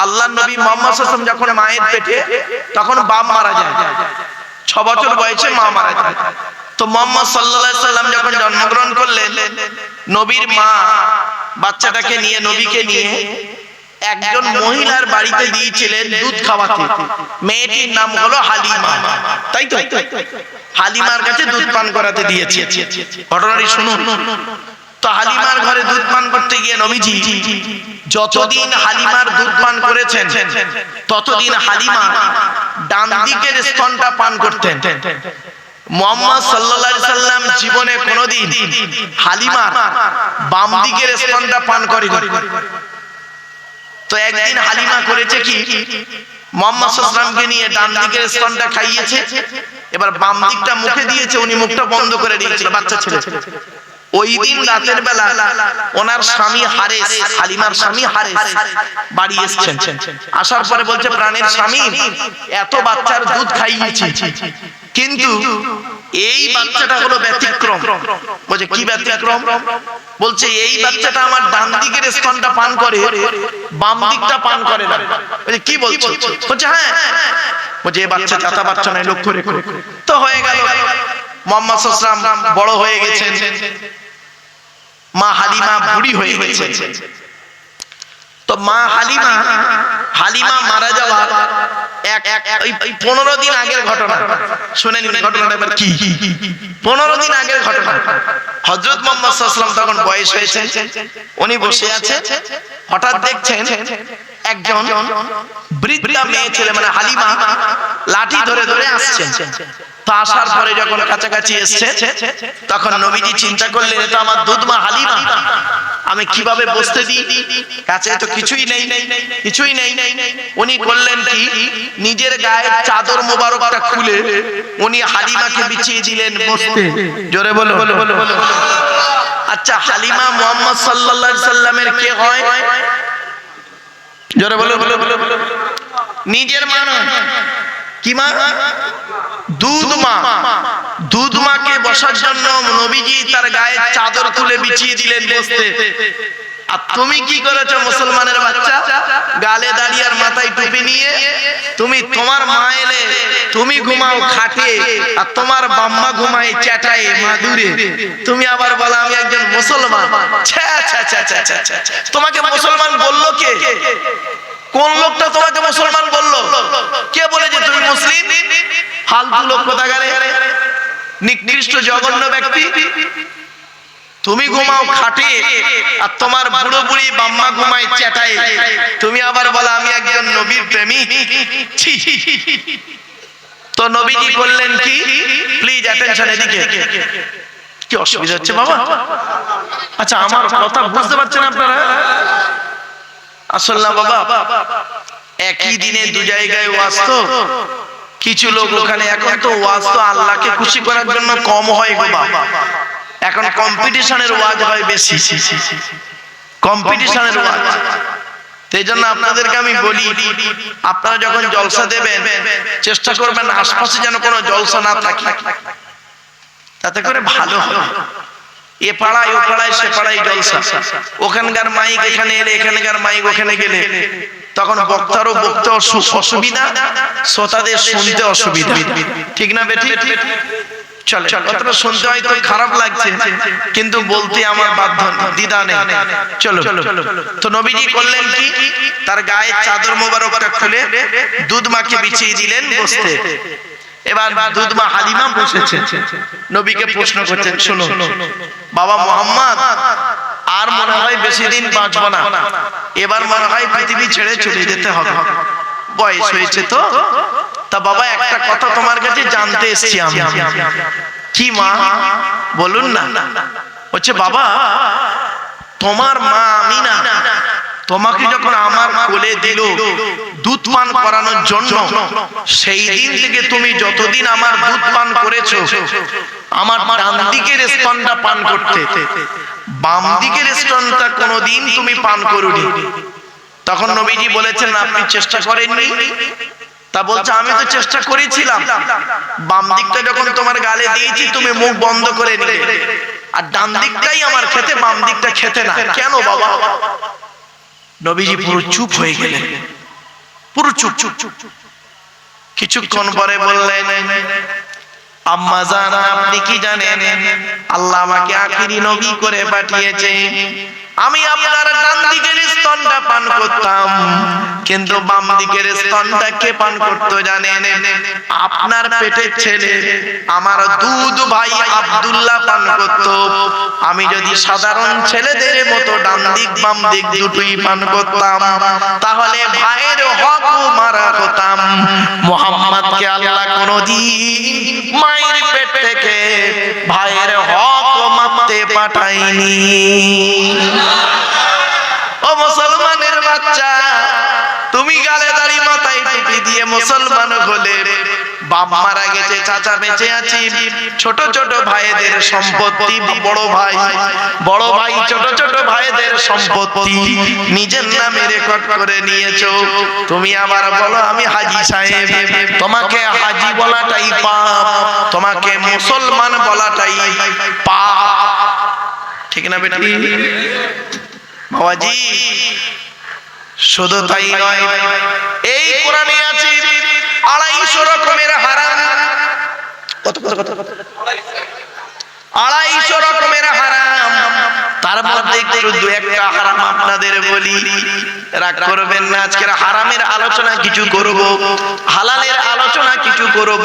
আল্লাহর নবী মুহাম্মদ সাল্লাল্লাহু আলাইহি ওয়াসাল্লাম যখন মায়ের পেটে, তখন বাপ মারা যায়, 6 বছর বয়সে মা মারা যায়। তো মুহাম্মদ সাল্লাল্লাহু আলাইহি ওয়াসাল্লাম যখন জন্মগ্রহণ করলেন, নবীর মা বাচ্চাটাকে নিয়ে, নবীকে নিয়ে একজন মহিলার বাড়িতে দিয়েছিলেন দুধ খাওয়াতে। মেয়েটির নাম হলো হালিমা, তাই তো? হালিমার কাছে দুধ পান করাতে দিয়েছে। ঘটনাটি শুনুন। তো হালিমার ঘরে দুধ পান করতে গিয়ে নবীজি যতদিন হালিমার দুধ পান করেছেন, ততদিন হালিমা ডান দিকের স্তনটা পান করতেন। মুহাম্মদ সাল্লাল্লাহু আলাইহি সাল্লাম জীবনে কোনোদিন হালিমার বাম দিকের স্তনটা পান করেনি। তো একদিন হালিমা করেছে কি, মুহাম্মদ সাল্লাল্লাহু আলাইহি সাল্লামকে নিয়ে ডান দিকের স্তনটা খাইয়েছে, এবার বাম দিকটা মুখে দিয়েছে, উনি মুখটা বন্ধ করে দিয়েছিল, বাচ্চা ছেলে। ওই দিন রাতের বেলা ওনার স্বামী হারেস, হালিমার স্বামী হারেস বাড়ি এসেছেন। আসার পরে বলছে, প্রাণের স্বামী, এত বাচ্চার দুধ খাইয়েছি, কিন্তু এই বাচ্চাটা হলো ব্যতিক্রম। বলছে কি ব্যতিক্রম? বলছে এই বাচ্চাটা আমার ডান দিকের স্তনটা পান করে, বাম দিকটা পান করে না। বলছে কি বলছো? বলছে হ্যাঁ। বলছে এই বাচ্চা চাতা বাচ্চা নয়, লক্ষ্য রেখো। তো হয়ে গেল, মুহাম্মদ সাল্লাল্লাহু আলাইহি ওয়াসাল্লাম বড় হয়ে গেছেন, মা হালিমা বুড়ি হয়ে গেছে। তো মা হালিমা মারা যাওয়ার 15 দিন আগের ঘটনা শুনে নিন। ঘটনাটা এবার কি? 15 দিন আগের ঘটনা। হযরত মুহাম্মদ সাল্লাল্লাহু আলাইহি ওয়াসাল্লাম তখন বয়স হয়েছে, উনি বসে আছে, হঠাৎ দেখছেন একজন বৃদ্ধা মেয়ে ছেলে, মানে হালিমা, লাঠি ধরে ধরে আসছেন। তো আসার পরে যখন কাছাকাছি এসছে, তখন নবীজি চিন্তা করলেন, এটা আমার দুধমা হালিমা, আমি কিভাবে বসতে দিই? কাছে তো কিছুই নেই, কিছুই নেই। উনি করলেন কি, নিজের গায়ের চাদর মোবারকটা খুলে উনি হালিমাকে বিছিয়ে দিলেন বসতে। জোরে বলো। আচ্ছা, হালিমা মুহাম্মদ সাল্লাল্লাহু আলাইহি সাল্লামের কে হয়? জোরে বলো। নিজের মা নয়, কি মা? দুধ মা। দুধ মাকে বসার জন্য নবীজি তার গায়ে চাদর তুলে বিছিয়ে দিলেন বসতে। আর তুমি কি করেছো মুসলমানের বাচ্চা? গালে দাড়ি আর মাথায় টুপি নিয়ে তুমি, তোমার মা এলে তুমি ঘুমাও খাটে, আর তোমার বাম্মা ঘুমায় চ্যাটায়ে মাদুরে, তুমি আবার বলো আমি একজন মুসলমান। তোমাকে মুসলমান বললো কে? কোন লোকটা তোমাকে মুসলমান বললো? কে বলেছে তুমি মুসলিম? ফালতু লোক কোথাকারে, নিকৃষ্ট জঘন্য ব্যক্তি। তুমি ঘুমাও খাটে, আর তোমার বুড়ো বুড়ি বাম্মা ঘুমায় চ্যাটায়, তুমি আবার বলো আমি একজন নবীর প্রেমিক। তো নবীজি বললেন কি, প্লিজ অ্যাটেনশন, এদিকে। কি অসুবিধা হচ্ছে বাবা? আচ্ছা, আমার কথা বুঝতে পারছেন আপনারা? আসল না বাবা, একই দিনে দু জায়গায় ওয়াজ। তো কিছু লোক ওখানে, এখন তো ওয়াজ তো আল্লাহকে খুশি করার জন্য কম হয় গো বাবা, এখন কম্পিটিশনের ওয়াজ হয় বেশি, কম্পিটিশনের ওয়াজ। সেই জন্য আপনাদেরকে আমি বলি, আপনারা যখন জলসা দেবেন চেষ্টা করবেন আশপাশে যেন কোনো জলসা না থাকে, তাতে করে ভালো হবে। এ পাড়ায় ও পাড়ায় সে পাড়ায় জলসা, ওখানকার মাইক এখানে এলে, এখানকার মাইক ওখানে গেলে, তখন বক্তারও বক্তা অসুবিধা, শ্রোতাদের শুনতে অসুবিধা। ঠিক না বেটি? চলে, কথাটা শুনতে হয়তো খারাপ লাগছে, কিন্তু বলতে আমার বাধ্য, দ্বিধা নেই। চলো। তো নবীজি করলেন কি, তার গায়ে চাদর মোবারকটা খুলে দুধ মাকে বিছিয়ে দিলেন বসতে। এবার দুধ মা হালিমা বসেছে, নবীকে প্রশ্ন করছেন, শোনো বাবা মুহাম্মদ, আর মনে হয় বেশি দিন বাঁচবো না, এবার মনে হয় পৃথিবী ছেড়ে চলে যেতে হবে, বয়স হয়েছে তো। তা বাবা একটা কথা তোমার কাছে জানতে এসেছি আমি। কি মা? বলুন না। হচ্ছে বাবা, তোমার মা আমিনা তোমাকে যখন আমার কোলে দিল দুধ পান করানোর জন্য, সেই দিন থেকে তুমি যতদিন আমার দুধ পান করেছো, আমার ডান দিকের স্তনটা পান করতে, বাম দিকের স্তনটা কোনোদিন তুমি পান করোনি। তখন নবীজি বলেছেন, আপনি চেষ্টা করেননি? তা বলছে, আমি তো চেষ্টা করেছিলাম, বাম দিকটা যখন তোমার গালে দিয়েছি তুমি মুখ বন্ধ করে নিলে, আর ডান দিকটাই আমার খেতে, বাম দিকটা খেতে না। কেন বাবা? নবীজি পুরো চুপ হয়ে গেলেন। পুরো চুপ। কিছুক্ষণ পরে বললেন, আম্মা জান, আপনি কি জানেন আল্লাহ আমাকে আখিরি নবী করে পাঠিয়েছে। আমি আপনার ডান দিকের স্তনটা পান করতাম, কিন্তু বাম দিকের স্তনটা কে পান করতো জানেন? আপনার পেটের ছেলে আমার দুধ ভাই আব্দুল্লাহ পান করত। আমি যদি সাধারণ ছেলেদের মতো ডান দিক বাম দিক দুটোই পান করতাম, তাহলে ভাইয়ের হক মারা হতাম। মুহাম্মদকে আল্লাহ কোনদিন মায়ের পেট থেকে ভাইয়ের হক মাপতে পাঠায়নি। ও মুসলমানের বাচ্চা, তুমি গালে দাড়ি মাথায় টুপি দিয়ে মুসলমান হলে, বাপ মারা গেছে, চাচা বেঁচে আছে, ছোট ছোট ভাইদের সম্পত্তি বড় ভাই ছোট ছোট ভাইদের সম্পত্তি নিজের নামে রেকর্ড করে নিয়েছো। তুমি আবার বলো আমি হাজী সাহেব। তোমাকে হাজী বলাটাই পাপ, তোমাকে মুসলমান বলাটাই পাপ, ঠিক না বেটি? বাবাজি, শুধু তাই নয়, এই কোরআনে আছে 250 রকমের হারাম। কত 250 রকমের হারাম। তার মধ্যে একটু দু একটা হারাম আপনাদের বলি, রাগ করবেন না। আজকের হারামের আলোচনা কিছু করব, হালালের আলোচনা কিছু করব,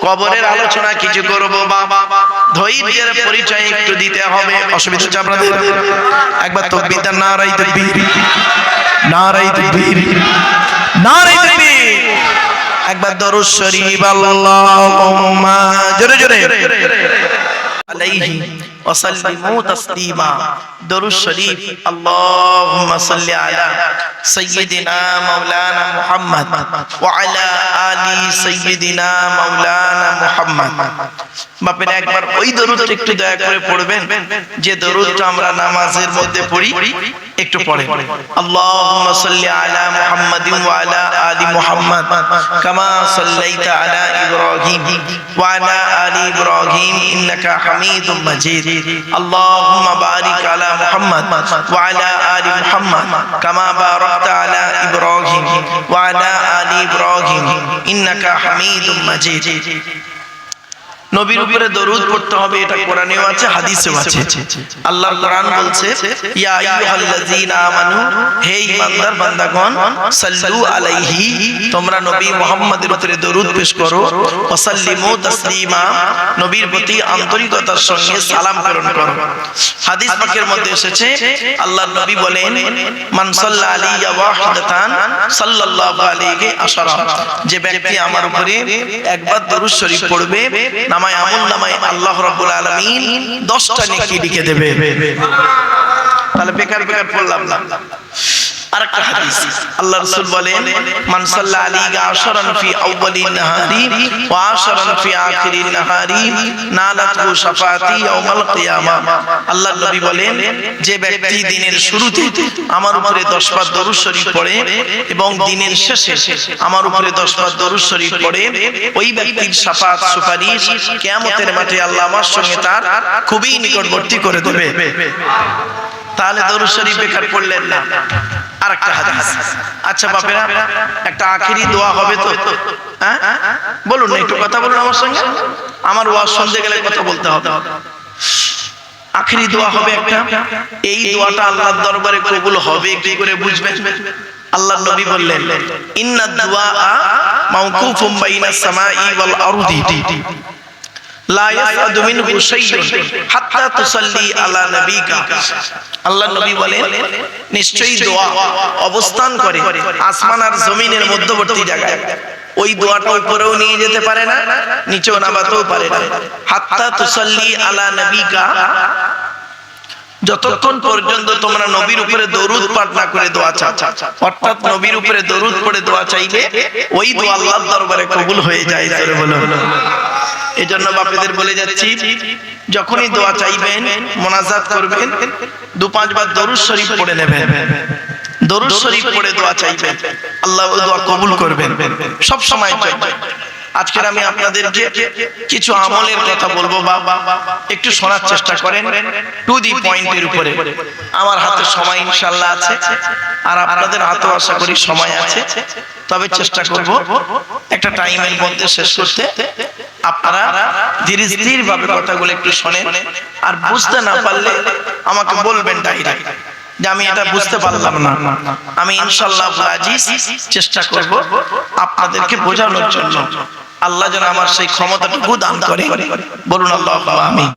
কবরের আলোচনা কিছু করব। বাবা, ধৈর্যের পরিচয় একটু দিতে হবে। অসুবিধা হচ্ছে আপনাদের? একবার তাকবীর দেন, নারায়ে তাকবীর, নারায়ে তাকবীর, নারায়ে তাকবীর। একবার দরুদ শরীফ, আল্লাহুম্মা, জোরে জোরে, আলাইহি ওয়া সাল্লিমু তাসলিমা। দরুদ শরীফ, আল্লাহুম্মা সাল্লি আলা সাইয়্যিদিনা মাওলানা মুহাম্মদ ওয়া আলা আলি সাইয়্যিদিনা মাওলানা মুহাম্মদ। বাপের একবার ওই দরুদটা একটু দয়া করে পড়বেন, যে দরুদটা আমরা নামাজের মধ্যে পড়ি, একটু পড়েন। আল্লাহুম্মা সাল্লি আলা মুহাম্মাদিন ওয়া আলা আলি মুহাম্মদ কামা সাল্লাইতা আলা ইব্রাহিম ওয়া আলা আলি ইব্রাহিম ইন্নাকা হামিদুম মাজিদ। আল্লাহুম্মা বারিক আলা মুহাম্মদ ওয়া আলা আলি মুহাম্মদ কামা বারাকতা আলা ইব্রাহিম ওয়া আলা আলি ইব্রাহিম ইন্নাকা হামিদুম মাজিদ। নবীর উপরে দরুদ পড়তে হবে, এটা কোরআনেও আছে, হাদিসেও আছে। আল্লাহর কোরআন বলছে, ইয়া আইয়ুহাল্লাযীনা আমানু, হে ঈমানদার বান্দাগণ, সাল্লু আলাইহি, তোমরা নবী মুহাম্মদের উপরে দরুদ পেশ করো, ওয়া সাল্লিমু তাসলিমা, নবীর প্রতি আন্তরিকতার সঙ্গে সালাম প্রেরণ করো। হাদিস পাকের মধ্যে এসেছে, আল্লাহর নবী বলেন, মান সাল্লা আলাইয়া ওয়াহিদাতান সাল্লাল্লাহু আলাইহি আশারা, যে ব্যক্তি আমার উপরে একবার দরুদ শরীফ পড়বে, নামায় আমল নামায় আল্লাহ রাব্বুল আলামিন 10টা নেকি লিখে দেবে। তাহলে বেকার বেকার পড়লাম না। আরেকটা হাদিস, আল্লাহ রাসূল বলেন, মান সাল্লা আলাইহি আশরান ফি আউয়ালিন নাহারি ওয়া আশরান ফি আখিরিন নাহারি নালাতহু শাফাআতি ইয়াউমাল কিয়ামা। আল্লাহর নবী বলেন, যে ব্যক্তি দিনের শুরুতে আমার উপরে 10 বার দরুদ শরীফ পড়ে এবং দিনের শেষে আমার উপরে 10 বার দরুদ শরীফ পড়ে, ওই ব্যক্তির শাফাআত সুপারিশ কিয়ামতের মাঠে আল্লাহ আমার সঙ্গে তার খুবই নিকটবর্তী করে দেবে। তাহলে দরুদ শরীফ বেকার পড়লেন না। আরেকটা হাদিস, আচ্ছা বাপেরা, একটা আখিরি দোয়া হবে তো? হ্যাঁ বলুন না, একটু কথা বলুন আমার সঙ্গে। আমার ওয়াজ শুনতে গেলে কথা বলতে হবে। আখিরি দোয়া হবে একটা, এই দোয়াটা আল্লাহর দরবারে কবুল হবে কি করে বুঝবেন? আল্লাহর নবী বললেন, ইন্নাদ দুআ মাওকুফুম বাইনাস সামাই ওয়াল আরদি লা ইয়াসআদু মিনহু শাইউন হাত্তা তুসাল্লি আলা নবিকা। আল্লাহর নবী বলেন, নিশ্চয়ই দোয়া অবস্থান করে আসমান আর জমিনের মধ্যবর্তী জায়গায়। ওই দোয়াটা উপরেও নিয়ে যেতে পারে না, নিচেও নামাতেও পারে না। হাত্তা তুসাল্লি আলা নবিকা, যতক্ষণ পর্যন্ত তোমরা নবীর উপরে দরুদ পাঠ না করে দোয়া চাও, অর্থাৎ নবীর উপরে দরুদ পড়ে দোয়া চাইলে ওই দোয়া আল্লাহর দরবারে কবুল হয়ে যায়। জোরে বলুন। এজন্য বাপেদের বলে যাচ্ছি, যখনই দোয়া চাইবেন, মোনাজাত করবেন, 2-5 বার দরুদ শরীফ পড়ে নেবেন। দরুদ শরীফ পড়ে দোয়া চাইবেন, আল্লাহ ওই দোয়া কবুল করবেন। সব সময় চাইবেন, আজকের আমি আপনাদেরকে কিছু আমলের কথা বলবো, বাবা একটু শোনার চেষ্টা করেন, টু দি পয়েন্টের উপরে। আমার হাতে সময় ইনশাআল্লাহ আছে, আর আপনাদের হাতেও আশা করি সময় আছে, তবে চেষ্টা করব একটা টাইমের মধ্যে শেষ করতে। আপনারা ধীরে ধীরে ভাবে কথাগুলো একটু শোনেন, আর বুঝতে না পারলে আমাকে বলবেন ডাইরেক্ট যে আমি এটা বুঝতে পারলাম না। আমি ইনশাআল্লাহ আজিজ চেষ্টা করব আপনাদেরকে বোঝানোর জন্য। আল্লাহ যেন আমার সেই ক্ষমতাটুকু দান করে, বলুন আল্লাহুম্মা আমিন।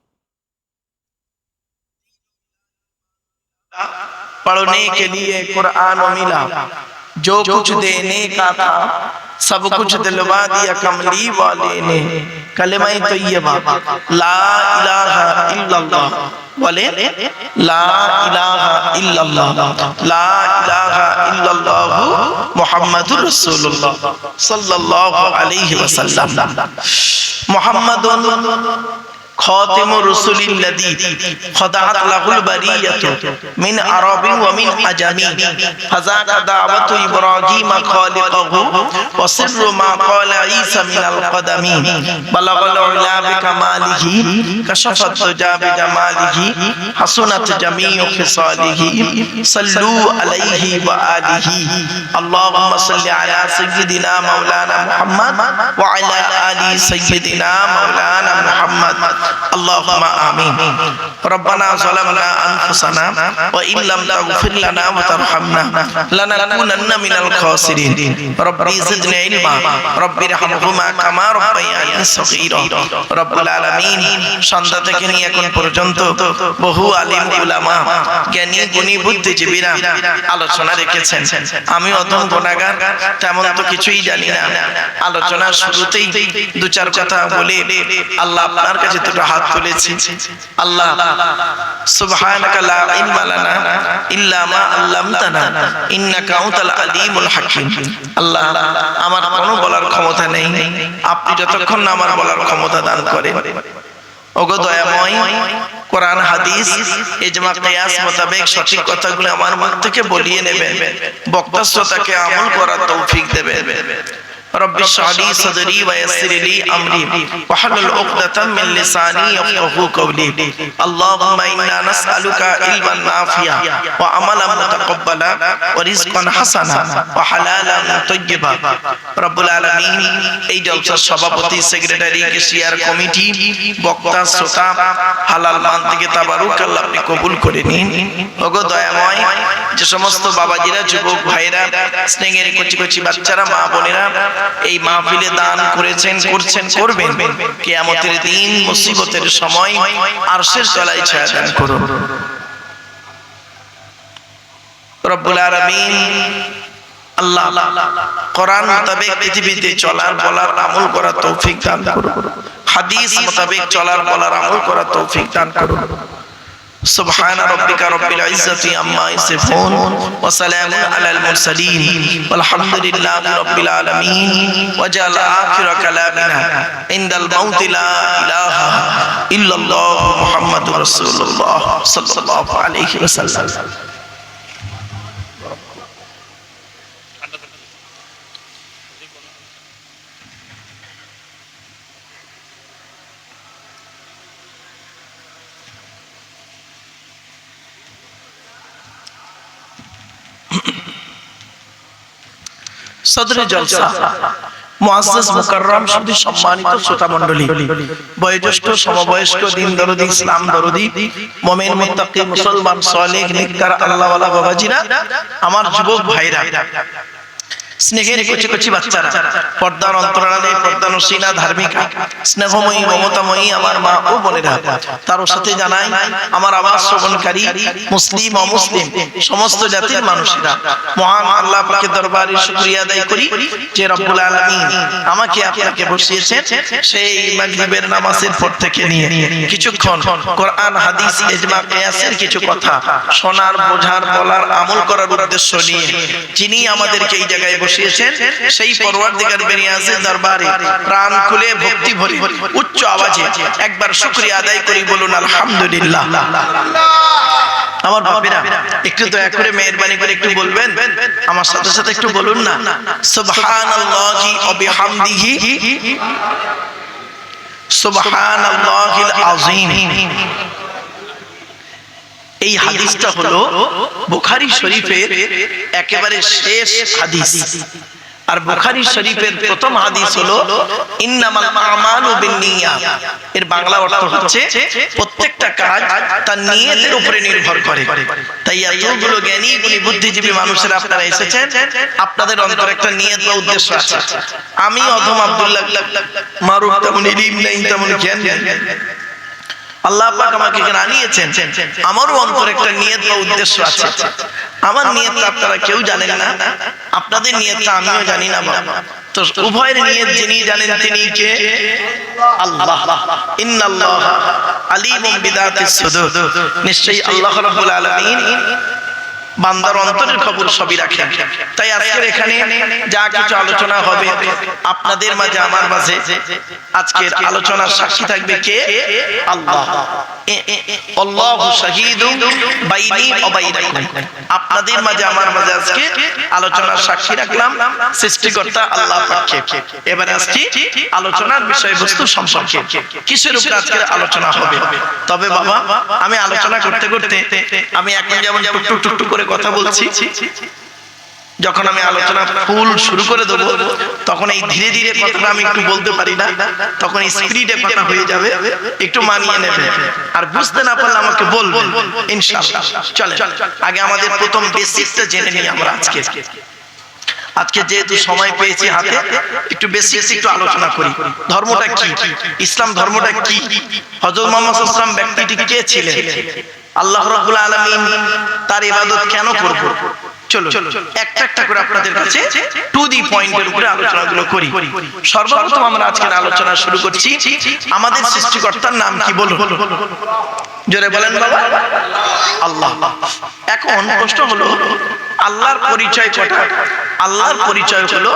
पढ़ने के लिए कुरान मिला, जो कुछ देने का था सब कुछ दिलवा दिया कमली वाले ने। कलमा तैयबा ला इलाहा इल्लल्लाह बोले, ला इलाहा इल्लल्लाह, ला इलाहा इल्लल्लाह मुहम्मदुर रसूलुल्लाह सल्लल्लाहु अलैहि वसल्लम। मुहम्मदुन खातिमुर रसूलिल्लज़ी खदात लहुल बरियतु मिन अरबी व मिन अजमी फज़ाका दावतु इब्राहीम खालिक़हु व सिर्रु मा क़ाला ईसा मिनल क़दमी बलगल उला बिकमालिही कशफत तुजा बिजमालिही हसनत जमीउ खिसालिही सल्लू अलैहि व आलिही अल्लाहुम्मा सल्लि अला सय्यिदिना मौलाना मुहम्मद व अला आलि सय्यिदिना मौलाना मुहम्मद اللهم آمين ربنا ظلمنا أنفسنا وإن لم تغفر لنا وترحمنا لنكونن من الخاسرين ربي زدني علما ربي ارحمهما كما ربياني صغيرا رب العالمين। সন্ধ্যা থেকে নিয়ে এখন পর্যন্ত বহু আলিম উলামা জ্ঞানী গুণী বুদ্ধিজীবীরা আলোচনা রেখেছেন। আমি অধম গুনাহগার, তেমন তো কিছুই জানি না। আলোচনার শুরুতেই দু চার কথা বলে আল্লাহ আপনার কাছে দুটো হাত তুলেছি। আল্লাহ সুবহানাকা লা ইলমা লানা ইল্লা মা আল্লামতানা ইন্নাকা আনতাল আলিমুল হাকীম। আল্লাহ আমার কোনো বলার ক্ষমতা নেই, আপনি যতক্ষণ না আমার বলার ক্ষমতা দান করেন। ওগো দয়াময়, কোরআন হাদিস ইজমা কিয়াস মোতাবেক সঠিক কথাগুলো আমার মুখ থেকে বলিয়ে নেবেন, বক্তা শ্রোতাকে আমল করার তৌফিক দেবেন। رب اشرح لي صدري ويسر لي امري واحلل عقدة من لساني يفقهوا قولي اللهم انا نسالك علما نافعا وعملا متقبلا ورزقا حسنا وحلالا طيبا। رب العالمين এই জলসার সভাপতি, সেক্রেটারি, কেশিয়ার কমিটি, বক্তা শ্রোতা হালাল মান থেকে তাবারুক আল্লাহ আপনি কবুল করে নিন। ওগো দয়াময়, যে সমস্ত বাবাজিরা, যুবক ভাইরা, স্নেহের কচি কচি বাচ্চারা, মা বোনেরা এই মাহফিলে দান করেছেন, করছেন, করবেন, কিয়ামতের দিন মুসিবতের সময় আরশের তলায় ছায়া দান করুন। রব্বুল আলামিন আল্লাহ কোরআন মোতাবেক পৃথিবীতে চলার, বলার, আমল করার তৌফিক দান করুন। হাদিস মোতাবেক চলার, বলার, আমল করার তৌফিক দান করুন। سبحان ربك رب العزة عما يصفون وسلام على المرسلين والحمد لله رب العالمين وجعل آخر كلامنا عند الموت لا إله إلا الله محمد رسول الله صلى الله عليه وسلم। সদরে জলসা মুআজ্জাজ মুকাররম শুধু সম্মানিত শ্রোতা মণ্ডলী, বয়োজ্যেষ্ঠ, সমবয়স্ক, দিন দরদি, ইসলাম দরদি, মুমিন, মুত্তাকি, মুসলমান, সালেহ, নেককার, আল্লাহওয়ালা বাবাজিরা, আমার যুবক ভাইরা, স্নেহের কচি কচি বাচ্চারা, পর্দার অন্তরালে পর্দানসীনা, ধার্মিকা, স্নেহময়ী, মমতাময়ী আমার মা ও বোনেরা, তার সাথে জানাই আমার আওয়াজ শ্রবণকারী মুসলিম অমুসলিম সমস্ত জাতির মানুষেরা, মহান আল্লাহ পাকের দরবারে শুকরিয়া আদায় করি যে রব্বুল আলামিন আমাকে আপনাকে বসিয়েছেন সেই মাগরিবের নামাজের পর থেকে নিয়ে কিছুক্ষণ কোরআন হাদিস ইজমা কিয়াসের কিছু কথা শোনার, বোঝার, বলার, আমল করার উদ্দেশ্য নিয়ে যিনি আমাদেরকে এই জায়গায় বসিয়েছেন সেই পরওয়ারদিগার বেরিয়ে আসে দরবারে, প্রাণ খুলে ভক্তি ভরে উচ্চ আওয়াজে একবার শুকরিয়া আদায় করি, বলুন আলহামদুলিল্লাহ। আমার বাপেরা একটু দয়া করে মেহেরবানি করে একটু বলবেন, আমার সাথে সাথে একটু বলুন না, সুবহানাল্লাহি ওয়া বিহামদিহি সুবহানাল্লাহিল আযীম। এই হাদিসটা হলো বুখারী শরীফের একেবারে শেষ হাদিস। আর বুখারী শরীফের প্রথম হাদিস হলো ইন্নামাল আমালু বিন্নিয়াত। এর বাংলা অর্থ হচ্ছে প্রত্যেকটা কাজ তার নিয়তের উপরে নির্ভর করে। তাই এতগুলো জ্ঞানী গুণী বুদ্ধিজীবী মানুষেরা আপনারা এসেছেন, আপনাদের অন্তরে একটা নিয়ত বা উদ্দেশ্য আছে। আমি অধম আব্দুল্লাহ মারুফ তেমন ইলম নেই, তেমন জ্ঞান নেই, আল্লাহ পাক আমাকে এখানে আনিয়েছেন, আমারও অন্তরে একটা নিয়ত বা উদ্দেশ্য আছে। আমার নিয়তটা আপনারা কেউ জানেন না, আপনাদের নিয়তটা আমিও জানি না বাবা। তো উভয়ের নিয়ত যিনি জানেন তিনি কে? আল্লাহ। ইন্নাল্লাহা আলিমুম বিযাতিস সুদূর। নিশ্চয়ই আল্লাহ রাব্বুল আলামিন বান্দার অন্তরের খবর সবই রাখেন। তাই আজকের এখানে যা কিছু আলোচনা হবে আপনাদের মাঝে আমার মাঝে, আজকের আলোচনার সাক্ষী থাকবে কে? আল্লাহ। আল্লাহু শাহীদুন বাইনি ওয়া বাইনাকুম। আপনাদের মাঝে আমার মাঝে আজকে আলোচনার সাক্ষী রাখলাম সৃষ্টিকর্তা আল্লাহ পাককে। এবারে আসছি আলোচনার বিষয়বস্তু সম্পর্কে। কিসের উপর আজকের আলোচনা হবে? তবে বাবা আমি আলোচনা করতে করতে আমি এখন যেমন টুক টুক টুক করে কথা বলছি, যখন আমি আলোচনা ফুল শুরু করে দেবো তখন এই ধীরে ধীরে কথাটা আমি একটু বলতে পারি না, তখন স্পিডে কথা হয়ে যাবে, একটু মানিয়ে নেবে। আর বুঝতে না পারলে আমাকে বলবেন ইনশাআল্লাহ। চলে আগে আমাদের প্রথম বেসিকটা জেনে নিই আমরা। আজকে যেহেতু সময় পেয়েছি হাতে, একটু বেসিক্স একটু আলোচনা করি। ধর্মটা কি? ইসলাম ধর্মটা কি? হযরত মুহাম্মদ সাল্লাল্লাহু আলাইহি ওয়াসাল্লাম ব্যক্তিটি কে ছিলেন? আল্লাহ রাব্বুল আলামিন তার ইবাদত কেন করব? চলো একটা একটা করে আপনাদের কাছে টু দি পয়েন্টের উপরে আলোচনাগুলো করি। সর্বপ্রথম আমরা আজকের আলোচনা শুরু করছি, আমাদের সৃষ্টিকর্তার নাম কি? বলুন জোরে বলেন বাবা। আল্লাহ। এখন প্রশ্ন হলো আল্লাহর পরিচয় কটা? আল্লাহর পরিচয় হলো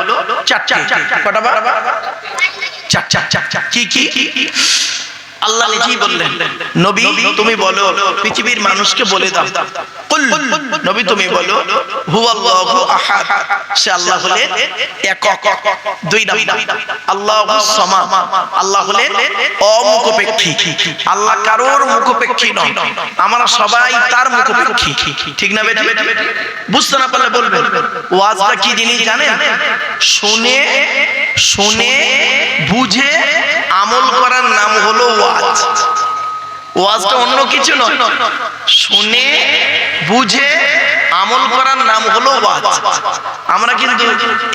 চারটি। কটা বাবা? চারটা। কি কি? আল্লাহ নিজেই বললেন, নবী তুমি বলো, পৃথিবীর মানুষকে বলে দাও, কুল নবী তুমি বলো, হুয়াল্লাহু আহাদ, সে আল্লাহ হলেন একক। দুই নাম্বার আল্লাহুস সামাদ, আল্লাহ হলেন অমুখপেক্ষী। আল্লাহ কারোর মুখপেক্ষী নন, আমরা সবাই তার মুখপেক্ষী। ঠিক না বেটা? বুঝতে না পারলে বলবেন। ওয়াজটা কি জিনিস জানেন? শুনে শুনে বুঝে আমল করার নাম হলো ওয়াজ। ওয়াজটা অন্য কিছু নয়, শুনে বুঝে আমল করার নাম হলো ওয়াজ। আমরা কিন্তু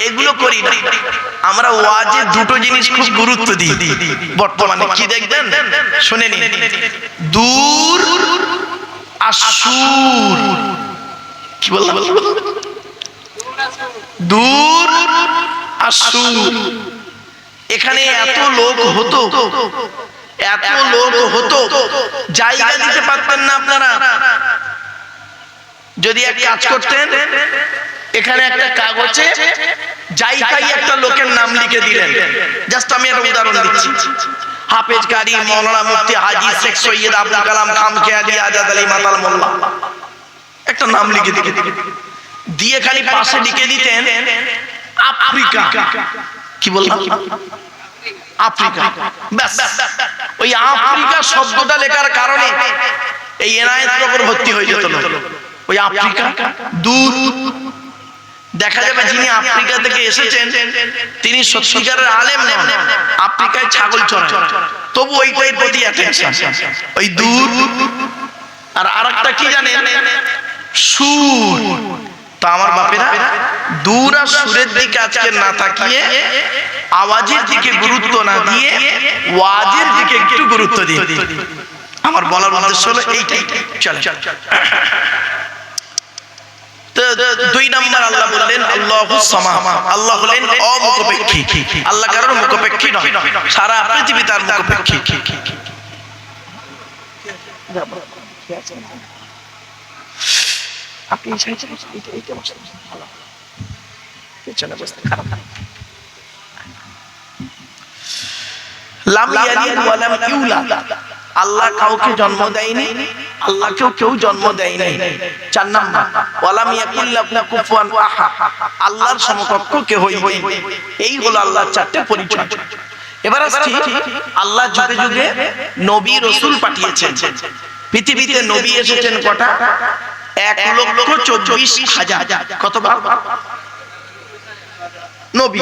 এগুলো করি না, আমরা ওয়াজে দুটো জিনিস খুব গুরুত্ব দিই বর্তমানে। কি দেখবেন? শুনে নিন, দূর আসুর। কি বললাম? দূর আসুর। এখানে এত লোক হতো, জায়গা দিতে পারতেন না আপনারা। যদি এক কাজ করতেন, এখানে একটা কাগজে জায়গায় একটা লোকের নাম লিখে দিলেন। জাস্ট আমি একটা উদাহরণ দিচ্ছি, হাফেজ কারি মাওলানা মুফতি হাজী শেখ সৈয়দ আব্দুল কালাম খামখেয়ালী আজাদ আলী মাতাল মোল্লা, একটা নাম লিখে দিয়ে খালি পাশে লিখে দিতেন আফ্রিকা। কি বললাম? আফ্রিকা। ব্যাস, ওই আফ্রিকা শব্দটা লেখার কারণে এই এনায়েতনগর ভর্তি হয়ে যেত না। ওই আফ্রিকা দূর। দেখা যাবে যিনি আফ্রিকা থেকে এসেছেন তিনি সত্যিকারের আলেম নন, আফ্রিকায় ছাগল চড়ায়, তবু ওইটাই প্রতি অ্যাটেনশন, ওই দূর। আর আরেকটা কি জানেন? সুর। তা আমার বাপেরা, দূর আর সুরের দিকে আজকে না তাকিয়ে, আওয়াজের দিকে গুরুত্ব না দিয়ে ওয়াজের দিকে একটু গুরুত্ব দিয়ে, আমার বলার উদ্দেশ্য হলো এইটাই। চলে দুই নাম্বার আল্লাহ বললেন আল্লাহুস সামাদ, আল্লাহ হলেন অমুখপেক্ষী। আল্লাহ কারোর মুখপেক্ষী নয়, সারা পৃথিবী তার মুখপেক্ষী। আপনি পেছনে বসতে খারাপ। লাম ইয়ালিদ ওয়া লাম ইউলাদ, আল্লাহ কাউকে জন্ম দেয়নি, আল্লাহকেও কেউ জন্ম দেয়নি। 4 নাম্বার ওয়া লাম ইয়াকুল লাহু কুফুয়ান আহাদ, আল্লাহর সমকক্ষ কেউই নেই। এই হলো আল্লাহর 4টে পরিচয়। এবার আসছি, আল্লাহ যুগে যুগে নবী রাসূল পাঠিয়েছেন। পৃথিবীতে নবী এসেছেন কটা? 1,24,000। কত বাবা নবী?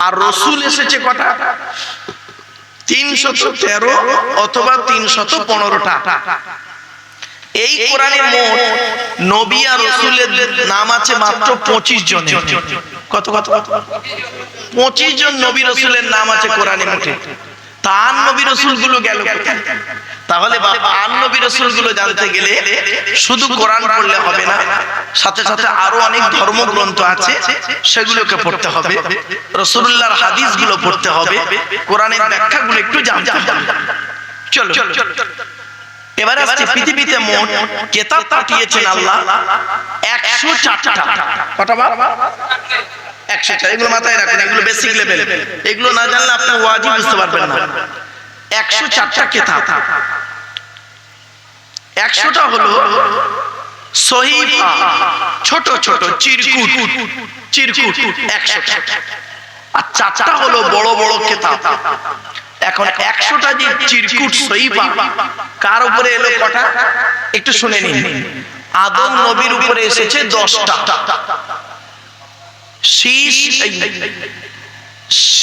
আর রাসূল এসেছে কটা? 313 অথবা 315টা। এই কোরআনে মোট নবী আর রাসূলের নাম আছে মাত্র 25 জনের। কত কত? 25 জন নবী রাসূলের নাম আছে কোরআনে মোটে। তার নবী রাসূল গুলো গেল কোথায়? তাহলে আর নবী রাসূল গুলো জানতে গেলে শুধু কোরআন পড়লে হবে না, সাথে সাথে আরো অনেক ধর্মগ্রন্থ আছে, সেগুলোকে পড়তে হবে। রাসূলুল্লাহর হাদিসগুলো পড়তে হবে, কোরআনের ব্যাখ্যাগুলো একটু জানতে হবে। চলো এবার আসছে, পৃথিবীতে মোট কিতাব পাঠিয়েছেন আল্লাহ 104টা। কটা বাবা? 104। এগুলো মাথায় রাখুন, এগুলো বেসিক লেভেল। এগুলো না জানলে আপনি ওয়াজিব বুঝতে পারবেন না। 104টা কিতাব। 100টা হলো সহিফা, ছোট ছোট চিরকুট 100টা। আর 4টা হলো বড় বড় কিতাব। এখন 100টা যে চিরকুট সহিফা কার উপরে এলো কটা? একটু শুনে নিন। আদম নবীর উপরে এসেছে 10টা।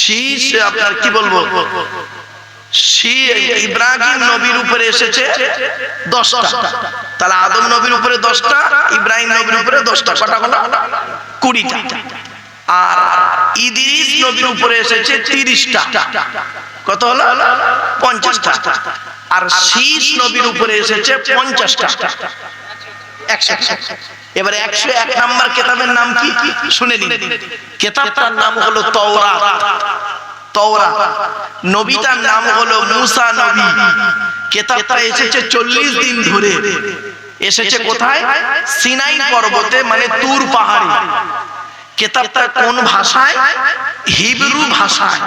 শীষ আপনার কি বলবো, ইব্রাহিম নবীর উপরে এসেছে 10টা। তাহলে আদম নবীর উপরে 10টা, ইব্রাহিম নবীর উপরে 10টা, কটা হলো? 20টা। আর ইদ্রিস নবীর উপরে এসেছে 30টা। কত হলো? 50টা। আর শীষ নবীর উপরে এসেছে 50টা। 100। এবার 101 নাম্বার কিতাবের নাম কি শুনে নিন। কিতাবটার নাম হলো তাওরাত। তাওরাত। নবীটার নাম হলো মুসা নবী। কিতাবটা এসেছে 40 দিন ধরে। এসেছে কোথায়? সিনাই পর্বতে, মানে তুর পাহাড়ে। কিতাবটা কোন ভাষায়? হিব্রু ভাষায়।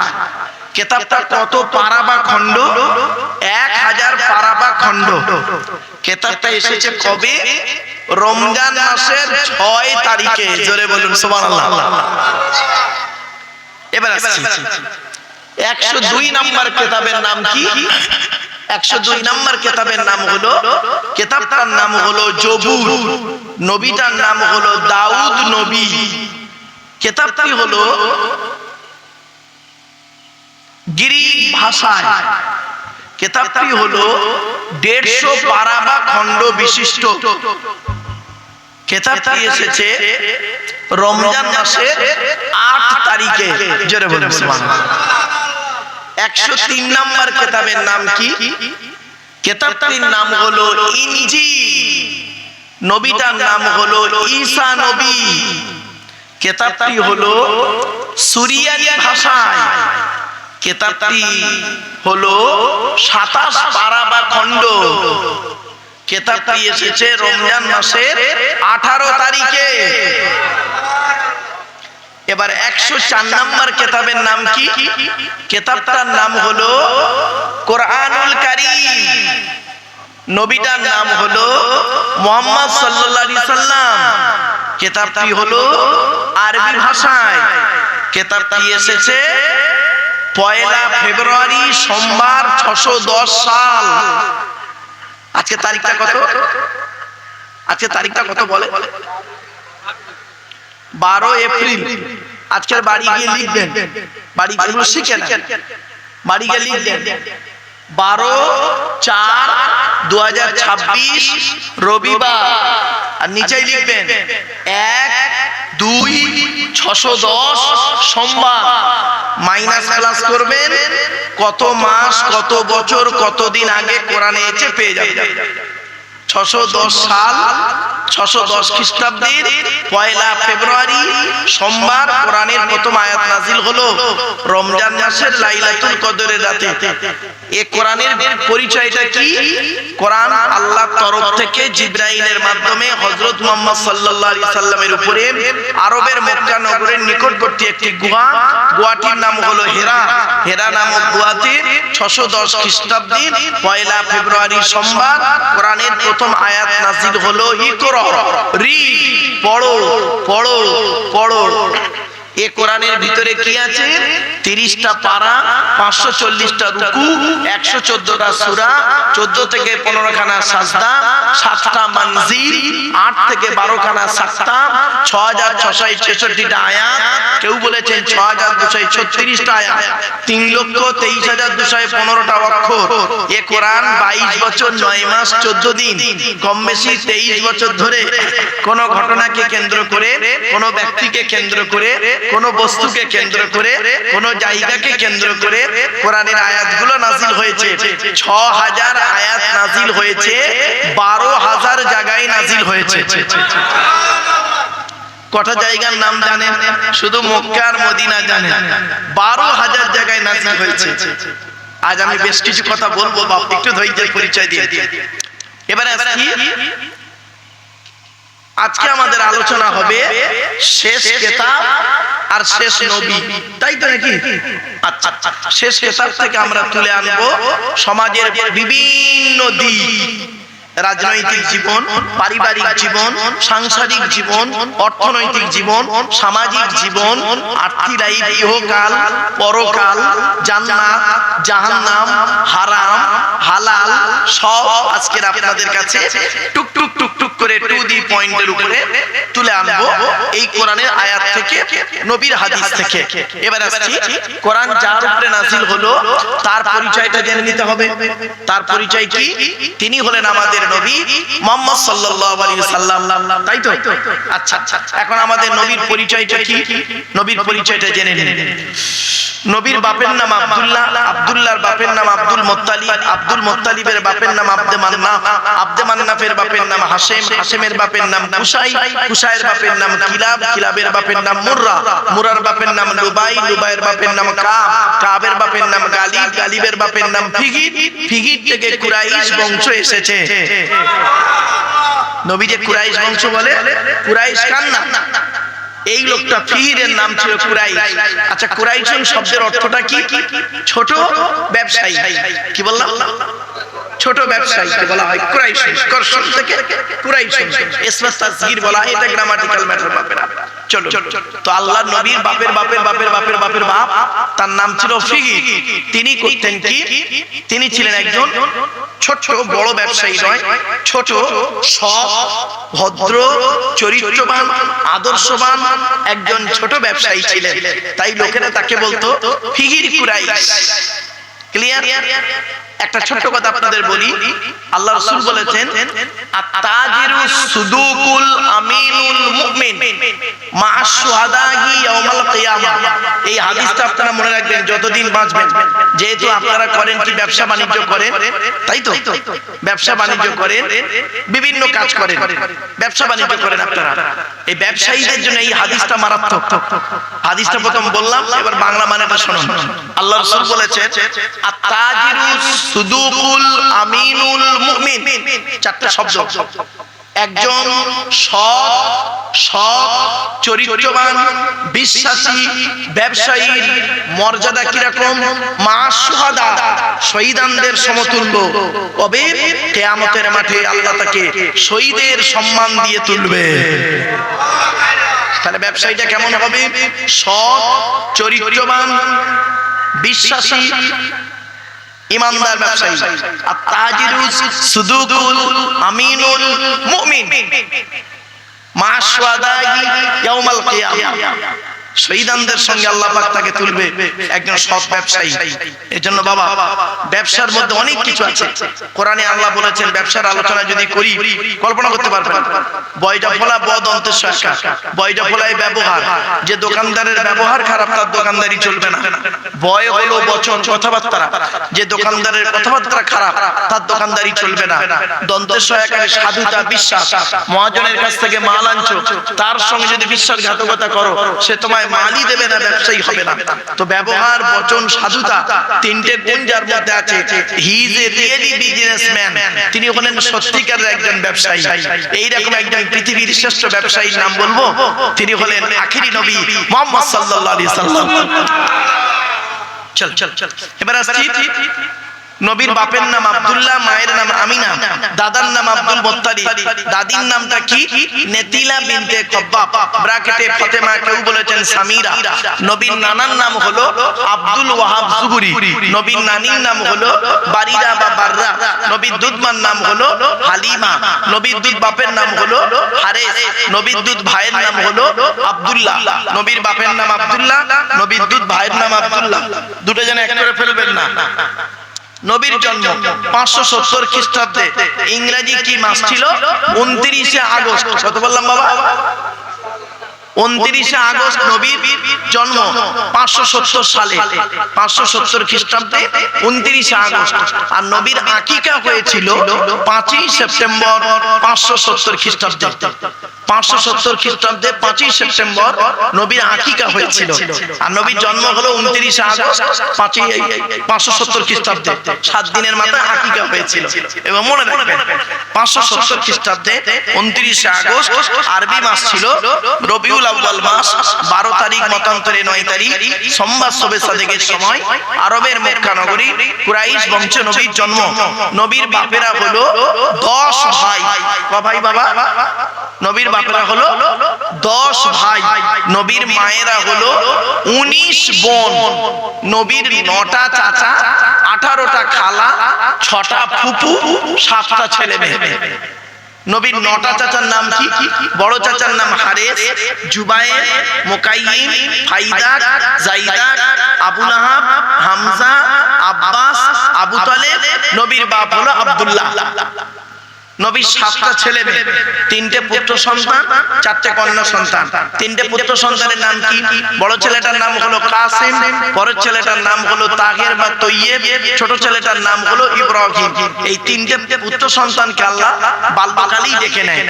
কিতাবটা কত পারা বা খণ্ড? 1000 পারা বা খণ্ড। কিতাবটা এসেছে কবে? রমজান মাসের 6 তারিখে। জোরে বলুন সুবহানাল্লাহ। এবার আসছি, 102 নাম্বার কিতাবের নাম কি? 102 নাম্বার কিতাবের নাম হলো, কিতাবটার নাম হলো জবুর। নবীটার নাম হলো দাউদ নবী। কিতাবটি হলো গ্রিক ভাষায়। কিতাবটি হলো 150 পারা বা খণ্ড বিশিষ্ট। কিতাবটি এসেছে রমজান মাসের 8 তারিখে। জোরে বলুন সুবহানাল্লাহ। 103 নাম্বার কিতাবের নাম কি? কিতাবটির নাম হলো ইনজিল। নবীটার নাম হলো ঈসা নবী। কিতাবটি হলো সুরিয়ানি ভাষায়। কিতাবটি হলো 27 পারা বা খণ্ড। কিতাবটি এসেছে রমজান মাসের 18 তারিখে। এবার 104 নাম্বার কিতাবের নাম কি? কিতাবটার নাম হলো কোরআনুল কারীম। নবীটার নাম হলো মুহাম্মদ সাল্লাল্লাহু আলাইহি সাল্লাম। কিতাবটি হলো আরবি ভাষায়। কিতাবটি এসেছে 1 ফেব্রুয়ারি সোমবার 610 সাল। আজকে তারিখটা কত? আজকে তারিখটা কত বলে? 12 এপ্রিল। আজকের বাড়ি গিয়ে লিখবেন, বাড়ি গিয়ে শিখেন, বাড়ি গিয়ে লিখবেন 12/4/2026 রবিবার। আর নিচেই লিখবেন 1/2/610 সোমবার। মাইনাস প্লাস করবেন, কত মাস, কত বছর, কত দিন আগে কোরআনে এসে পেয়ে যাবেন। 610 সাল 610 খ্রিস্টাব্দের 1 ফেব্রুয়ারি সোমবার কোরআনের প্রথম আয়াত নাজিল হলো রমজান মাসের লাইলাতুল কদরের রাতে। এই কোরআনের পরিচয়টা কি? কোরআন আল্লাহর তরফ থেকে জিবরাইলের মাধ্যমে হযরত মুহাম্মদ সাল্লাল্লাহু আলাইহি সাল্লামের উপরে আরবের মক্কা নগরের নিকটবর্তী একটি গুহাটির নাম হলো হেরা। হেরা নামক গুহাতে 610 খ্রিস্টাব্দের 1 ফেব্রুয়ারি সোমবার কোরআনের প্রথম আয়াত নাজিল হলো ইকরা, রিড, পড়ো পড়ো পড়ো। এ কোরআনের ভিতরে কি আছে? 30টা পারা, 540টা রুকু, 114টা সূরা, 14 থেকে 15 খানা সাজদা, 7টা মানজিল, 8 থেকে 12 খানা সাক্তা, 6666টা আয়াত, কেউ বলেছেন 6236টা আয়াত, 3,23,215টা অক্ষর। এ কোরআন 22 বছর 9 মাস 14 দিন, কম বেশি 23 বছর ধরে কোন ঘটনাকে কেন্দ্র করে, কোন ব্যক্তিকে কেন্দ্র করে, কোন বস্তুকে কেন্দ্র করে, কোন জায়গাকে কেন্দ্র করে কোরআনের আয়াতগুলো নাজিল হয়েছে। 6000 আয়াত নাজিল হয়েছে, 12,000 জায়গায় নাজিল হয়েছে। কটা জায়গার নাম জানেন? শুধু মক্কা আর মদিনা জানেন, 12,000 জায়গায় নাজিল হয়েছে। আজ আমি বেশ কিছু কথা বলবো, বাপ একটু ধৈর্যের পরিচয় দিয়ে। এবারে আসি, আজকে আমাদের আলোচনা হবে শেষ কিতাব আর শেষ নবী, তাই তো নাকি? আচ্ছা, শেষ কিতাব থেকে আমরা তুলে আনবো সমাজের বিভিন্ন দিক, রাজনৈতিক জীবন, পারিবারিক জীবন, সাংসারিক জীবন, অর্থনৈতিক জীবন, সামাজিক জীবন, আখিরাত, ইহকাল, পরকাল, জান্নাত, জাহান্নাম, হারাম, হালাল, সব আজকের আপনাদের কাছে টুক টুক টুক টুক করে টু দি পয়েন্টের উপরে তুলে আনবো এই কোরআনের আয়াত থেকে, নবীর হাদিস থেকে। এবার আসছি, কোরআন যার উপরে নাজিল হলো তার পরিচয়টা জেনে নিতে হবে। তার পরিচয় কি? তিনি হলেন আমাদের নবী মুহাম্মদ সাল্লাল্লাহু আলাইহি সাল্লাম, তাই তো? আচ্ছা, এখন আমাদের নবীর পরিচয়টা কি? নবীর পরিচয়টা জেনে নিন। নবীর বাপের নাম আব্দুল্লাহ, আব্দুল্লাহর বাপের নাম আব্দুল মুত্তালিব, আব্দুল মুত্তালিবের বাপের নাম আব্দে মান্নাফ, আব্দে মান্নাফের বাপের নাম হাশেম, হাশেমের বাপের নাম কুসাই, কুসাইয়ের বাপের নাম কিলাব, কিলাবের বাপের নাম মুররা, মুরার বাপের নাম লুবাই, লুবাইয়ের বাপের নাম কাব, কাবের বাপের নাম গালিব, গালিবের বাপের নাম ফিগির, ফিগির থেকে কুরাইশ বংশ এসেছে। নবী যে কুরাইশ বংশ বলে, কুরাইশ কার নাম? এই লোকটা ফিহিরের নাম ছিল কুরাইশ। আচ্ছা, কুরাইশ শব্দের অর্থটা কি? ছোট ব্যবসায়ী। কি বললাম? ছোট ব্যবসায়ীকে বলা হয় কুরাইশ। করশন থেকে কুরাইশ, ইসমে তাসগীর বলা হয়, এটা গ্রামাটিক্যাল ম্যাটার। বাপের চলো, তো আল্লাহর নবীর বাপের বাপের বাপের বাপের বাপের বাপ, তার নাম ছিল ফিহির। তিনি করতেন কি? তিনি ছিলেন একজন ছোট, বড় ব্যবসায়ী নয়, ছোট, সৎ, ভদ্র, চরিত্রবান, আদর্শবান একজন ছোট ব্যবসায়ী ছিলেন। তাই লোকেরা তাকে বলতো ফিহির কুরাইশ। ক্লিয়ার? একটা ছোট্ট কথা আপনাদের বলি, আল্লাহ রাসূল বলেছেন, আত-তাজিরু সুদুকুল আমিনুল মুমিন মা'আশ শুহাদাহি ইয়াউমাল কিয়ামা। এই হাদিসটা আপনারা মনে রাখবেন যতদিন বাঁচবেন। যেহেতু আপনারা করেন কি? ব্যবসা বাণিজ্য করেন, তাই তো? ব্যবসা বাণিজ্য করেন, বিভিন্ন কাজ করেন, ব্যবসা বাণিজ্য করেন আপনারা। এই ব্যবসায়ীদের জন্য এই হাদিসটা মারাত্মক। হাদিসটা প্রথম বললাম, এবার বাংলা মানেটা শুনুন। আল্লাহ রাসূল বলেছেন, আত-তাজিরু সুদুকুল আমিনুল মুমিন, চারটা শব্দ। একজন সৎ, চরিত্রবান, বিশ্বাসী ব্যবসায়ীর মর্যাদা কিরকম? মা'আশ শুহাদা, শহীদানদের সমতুল্য। কবে? কিয়ামতের মাঠে আল্লাহ তাকে শহীদের সম্মান দিয়ে তুলবে। তাহলে ব্যবসায়ীটা কেমন হবে? সৎ, চরিত্রবান, বিশ্বাসী, ইমানদার ব্যবসায়ী। আত-তাজিরু সুদুকুল আমিনুল মুমিন মা'আশ শুহাদাহি ইয়াউমাল কিয়ামা। শহীদানদের সঙ্গে আল্লাহ পাক তাকে তুলবে একজন সৎ ব্যবসায়ী। এজন্য বাবা, ব্যবসার মধ্যে অনেক কিছু আছে। কোরআনে আল্লাহ বলেছেন, ব্যবসার আলোচনা যদি করি কল্পনা করতে পারবেন, বয়টা ফলা বদ অন্তঃশাখা, বয়টা ফলায় ব্যবহার। যে দোকানদারের ব্যবহার খারাপ তার দোকানদারি চলবে না। বয় হলো বচন, কথাবার্তা। যে দোকানদারের কথাবার্তা খারাপ তার দোকানদারি চলবে না। দন্তসহায়কারী সাধুতা, বিশ্বাস। মহাজনের কাছ থেকে মাল আনছো, তার সঙ্গে যদি বিশ্বাসঘাতকতা করো, সে তোমায় মালই দেবে না, ব্যবসায়ী হবে না। তো ব্যবহার, বচন, সাধুতা তিনটে গুণ যার মধ্যে আছে, he is a really businessman. তিনি হলেন সত্যিকারের একজন ব্যবসায়ী। এইরকম একজন পৃথিবীর শ্রেষ্ঠ ব্যবসায়ীর নাম বলবো, তিনি হলেন আখিরি নবী মুহাম্মদ সাল্লাল্লাহু আলাইহি সাল্লাম। চল চল চল, এবার আসছি। নবীর বাপের নাম আব্দুল্লাহ, মায়ের নাম আমিনা, দাদার নাম আব্দুল মুত্তালিব, দাদির নামটা কি? নেতিলা বিনতে কব্বাব, ব্র্যাকেটে ফাতেমা, কেউ বলেছেন সামিরা। নবীর নানার নাম হলো আব্দুল ওয়াহাব জুবুরি, নবীর নানির নাম হলো বারিরা বা বাররা, নবীর দুধমার নাম হলো হালিমা, নবীর দুধ বাপের নাম হলো হারেস, নবীর দুধ ভাইয়ের নাম হলো আব্দুল্লাহ। নবীর বাপের নাম আব্দুল্লাহ, নবীর দুধ ভাইয়ের নাম আব্দুল্লাহ, দুটো যেন এক করে ফেলবেন না। নবীর জন্ম 570 খ্রিস্টাব্দে। ইংরেজি কি মাস ছিল? 29শে আগস্ট। কত বললাম বাবা? 29শে আগস্ট নবীর জন্ম 570 সালে, 570 খ্রিস্টাব্দে 29শে আগস্ট। আর নবীর আকিকা হয়েছিল 5ই সেপ্টেম্বর 570 খ্রিস্টাব্দে। 570 খ্রিস্টাব্দে 5ই সেপ্টেম্বর নবীর আকিকা হয়েছিল। আর নবীর জন্ম হলো 29শে আগস্ট 570 খ্রিস্টাব্দে। 7 দিনের মাথায় আকিকা হয়েছিল। এবং মনে রাখবেন, 570 খ্রিস্টাব্দে 29শে আগস্ট আরবি মাস ছিল রবিউল আউয়াল মাস। 12 তারিখ মতান্তরে 9 তারিখ সোমবার শবে সাদেকের সময় আরবের মক্কা নগরী কুরাইশ বংশে নবীর জন্ম। নবীর বাপেরা হলো 10 ভাই। ক ভাই বাবা? নবীর বাপেরা হলো 10 ভাই। নবীর মায়েরা হলো 19 বোন। নবীর 9টা চাচা, 18টা খালা, 6টা ফুফু, 7টা ছেলে মেয়ে। নবীর 9টা চাচার নাম কি? বড় চাচার নাম হারেস, জুবায়ের, মুকাইয়িম, ফাইদা, জাইদা, আবু লাহাব, হামজা, আব্বাস, আবু তালেব। নবীর বাপ হলো আব্দুল্লাহ। নবীর 7টা ছেলে মেয়ে, 3টে পুত্র সন্তান, 4টে কন্যা সন্তান। 3টে পুত্র সন্তানের নাম কি? বড় ছেলেটার নাম হলো কাসিম, পরের ছেলেটার নাম হলো তাহের বা তৈয়ব, ছোট ছেলেটার নাম হলো ইব্রাহিম। এই 3টে পুত্র সন্তানকে আল্লাহ বাল্যকালেই দেখে নেয়।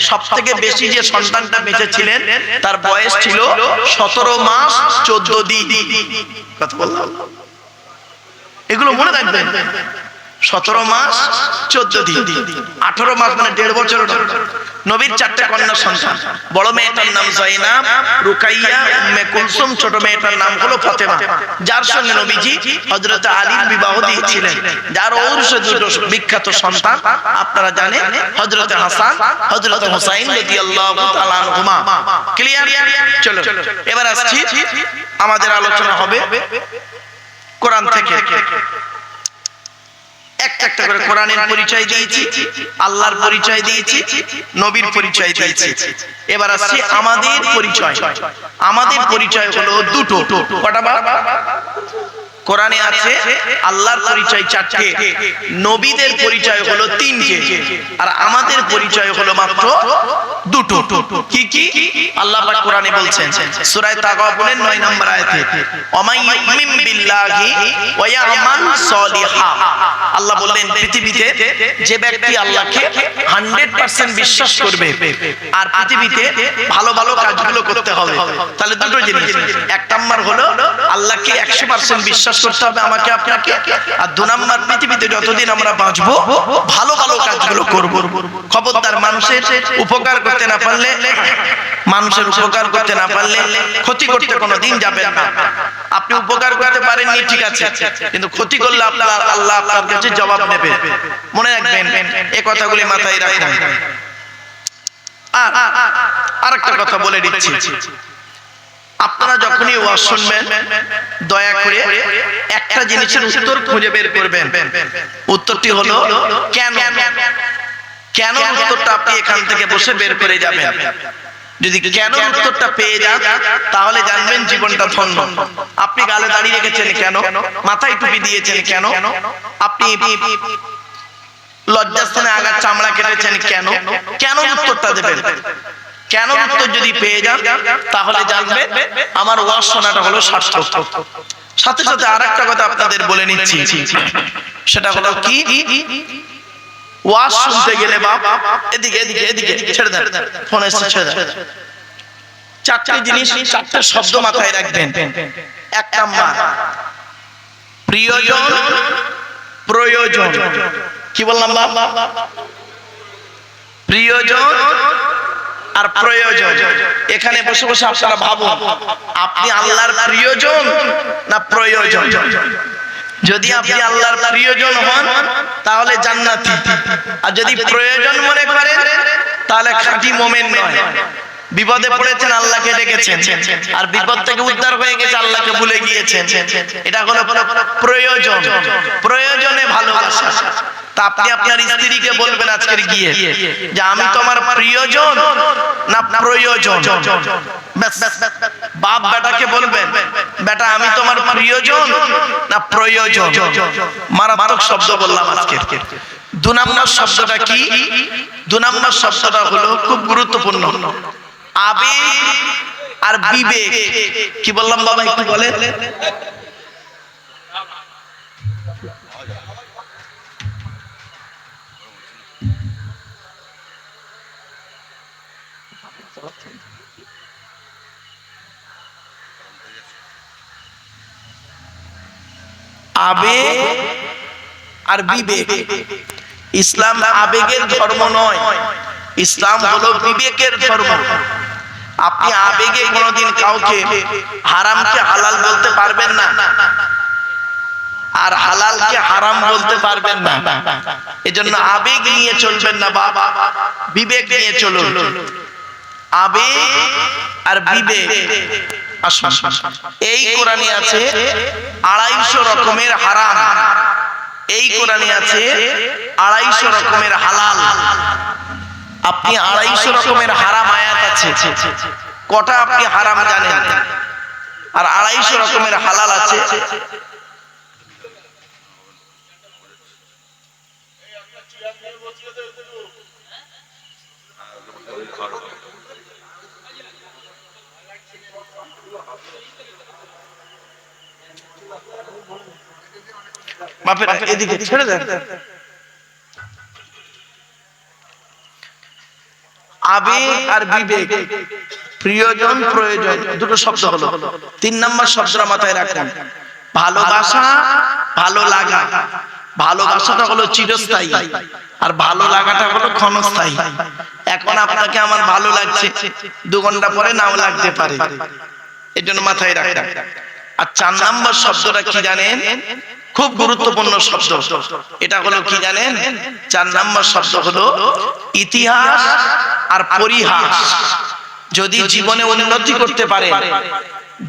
সবথেকে বেশি যে সন্তানটা বেঁচে ছিলেন তার বয়স ছিল 17 মাস 14 দিন। কথা বললাম, এগুলো মনে রাখবেন। 17 মাস 14 দিন, 18 মাস মানে 1.5 বছর। নবীর 4টে কন্যা সন্তান। বড় মেয়েটার নাম জাইনাব, রুকাইয়া, উম্মে কুলসুম। ছোট মেয়েটার নাম হলো ফাতেমা, যার সঙ্গে নবীজি হযরত আলীর বিবাহ দিয়েছিলেন। যার ঔরসে দুটো বিখ্যাত সন্তান আপনারা জানেন, হযরত হাসান, হযরত হুসাইন রাদিয়াল্লাহু তাআলা আনহুমা। ক্লিয়ার? চলো এবার আসছি, আমাদের আলোচনা হবে কোরআন থেকে। একটা করে কোরআনের পরিচয় দিয়েছি, আল্লাহর পরিচয় দিয়েছি, নবীর পরিচয় দিয়েছি। এবার আসছি আমাদের পরিচয়। আমাদের পরিচয় হলো দুটো। কটা বাবা? কোরআনে আছে আল্লাহর পরিচয় 4টে, নবীদের পরিচয় হলো 3টে, আর আমাদের পরিচয় হলো মাত্র দুটো। কি কি? আল্লাহ পাক কোরআনে বলছেন সূরা তাগাবুনের 9 নম্বর আয়াতে, ওমাই ইউমিন বিল্লাহি ওয়া ইয়ামাল সলিহা। আল্লাহ বললেন পৃথিবীতে যে ব্যক্তি আল্লাহকে 100% বিশ্বাস করবে, আর পৃথিবীতে ভালো ভালো কাজগুলো করতে হবে। তাহলে দুটো জিনিস, এক নাম্বার হলো আল্লাহকে 100% বিশ্বাস করতে হবে আমাকে আপনাকে, আর 2 নাম্বার পৃথিবীতে যতদিন আমরা বাঁচবো ভালো ভালো কাজগুলো করব। খবরদার, মানুষের উপকার করতে না পারলে, মানুষের উপকার করতে না পারলে ক্ষতি করতে কোনোদিন যাবেন না। আপনি উপকার করতে পারেননি ঠিক আছে, কিন্তু ক্ষতি করলে আল্লাহ আপনার কাছে জবাব নেবে। মনে রাখবেন, এই কথাগুলি মাথায় রাখবেন। আর আরেকটা কথা বলে দিচ্ছি, আপনারা যখনই ওয়াজ শুনবেন দয়া করে একটা জিনিসের উত্তর খুঁজে বের করবেন। উত্তরটি হলো কেন। কেন উত্তরটা আপনি এখান থেকে বসে বের করে যাবেন। যদি কেন উত্তরটা পেয়ে যান তাহলে জানবেন জীবনটা ধন্য। আপনি গালে দাড়ি রেখেছেন কেন, মাথায় টুপি দিয়েছেন কেন, আপনি লজ্জাস্থানে আগার চামড়া কেটেছেন কেন, কেন উত্তরটা দেবেন। কেন উত্তর যদি পেয়ে যান তাহলে জানবেন আমার ওয়াজ শোনাটা হলো সার্থক। সাথে সাথে আরেকটা কথা আপনাদের বলে নিচ্ছি, সেটা হলো কি, ওয়াজ শুনতে গেলে বাপ এদিকে এদিকে এদিকে ছেড়ে দেন, ফোন এসে ছেড়ে দেন। চারটি জিনিস, চারটি শব্দ মাথায় রাখবেন। এক নাম্বার প্রিয়জন, প্রয়োজন। কি বললাম বাপ? প্রিয়জন আর প্রয়োজন। এখানে বসে বসে আপনারা ভাবুন, আপনি আল্লাহর প্রিয়জন না প্রয়োজন? যদি আপনি আল্লাহর প্রিয়জন হন তাহলে জান্নাতি, আর যদি প্রয়োজন মনে করেন তাহলে খাঁটি মুমিন নয়। বিপদে পড়েছেন, আল্লাহকে ডেকেছেন, আর বিপদ থেকে উদ্ধার হয়ে গেছে, আল্লাহকে ভুলে গিয়েছেন। এটা হলো প্রয়োজন। প্রয়োজনে ভালোবাসা। তা আপনি আপনার স্ত্রীকে বলবেন আজকে গিয়ে যে আমি তোমার প্রিয়জন না প্রয়োজন। বাপ বেটাকে বলবেন, বেটা আমি তোমার প্রিয়জন না প্রয়োজন। মারাত্মক শব্দ বললাম আজকে। দু নম্বর শব্দটা কি? দু নম্বর শব্দটা হলো খুব গুরুত্বপূর্ণ, আবেগ আর বিবেক। কি বললাম বাবা একটু বলে? আবেগ আর বিবেক। ইসলাম আবেগের ধর্ম নয়, ইসলাম হলো বিবেকের ধর্ম। আপনি আবেগে কোনোদিন কাউকে হারামকে হালাল বলতে পারবেন না, আর হালালকে হারাম বলতে পারবেন না। এজন্য আবেগ নিয়ে চলবেন না বাবা, বিবেক নিয়ে চলুন। আবেগ আর বিবেক। এই কোরআনে আছে 250 রকমের হারাম, এই কোরআনে আছে 250 রকমের হালাল। আপনি 250 রকমের হারাম আয়াত আছে, কটা আপনি হারাম জানেন? আর 250 রকমের হালাল আছে। বাপের এদিকে ছেড়ে দেন। আবেগ আর বিবেক, প্রিয়জন প্রয়োজন, দুটো শব্দ হলো। 3 নম্বর শব্দটা মাথায় রাখেন, ভালোবাসা, ভালো লাগা। ভালোবাসাটা হলো চিরস্থায়ী, আর ভালো লাগাটা হলো ক্ষণস্থায়ী। এখন আপনাকে আমার ভালো লাগছে, 2 ঘন্টা পরে নাও লাগতে পারে, এজন্য মাথায় রাখেন। আর 4 নম্বর শব্দটা কি জানেন? খুব গুরুত্বপূর্ণ শব্দ। এটা হলো কি জানেন? 4 নম্বর শব্দ হলো ইতিহাস আর পরিহাস। যদি জীবনে উন্নতি করতে পারেন,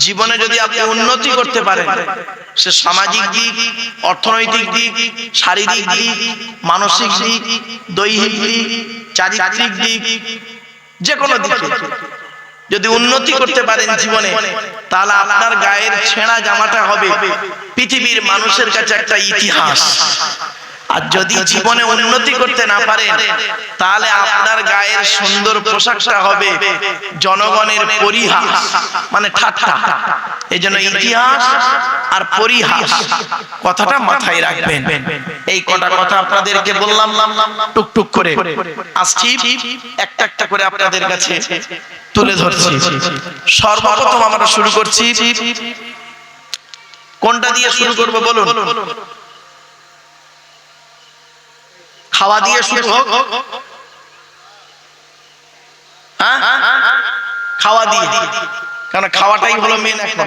জীবনে যদি আপনি উন্নতি করতে পারেন, সে সামাজিক দিক, অর্থনৈতিক দিক, শারীরিক দিক, মানসিক দিক, দৈহিক দিক, চারিত্রিক দিক, যে কোনো দিকে যদি উন্নতি করতে পারেন জীবনে, তাহলে আপনার গায়ের ছেঁড়া জামাটা হবে পৃথিবীর মানুষের কাছে একটা ইতিহাস। আর যদি জীবনে উন্নতি করতে না পারেন, তাহলে আপনার গায়ের সুন্দর পোশাকটা হবে জনগণের পরিহাস, মানে ঠাট্টা। এজন্য ইতিহাস আর পরিহাস কথাটা মাথায় রাখবেন। এই কটা কথা আপনাদেরকে বললাম, টুকটুক করে আসছি, একটা একটা করে আপনাদের কাছে তুলে ধরছি। সর্বপ্রথম আমরা শুরু করছি, কোনটা দিয়ে শুরু করব বলুন? খাওয়া দিয়ে শুরু হোক। হ্যাঁ, খাওয়া দিয়ে, কারণ খাওয়াটাই হলো মেন। এখন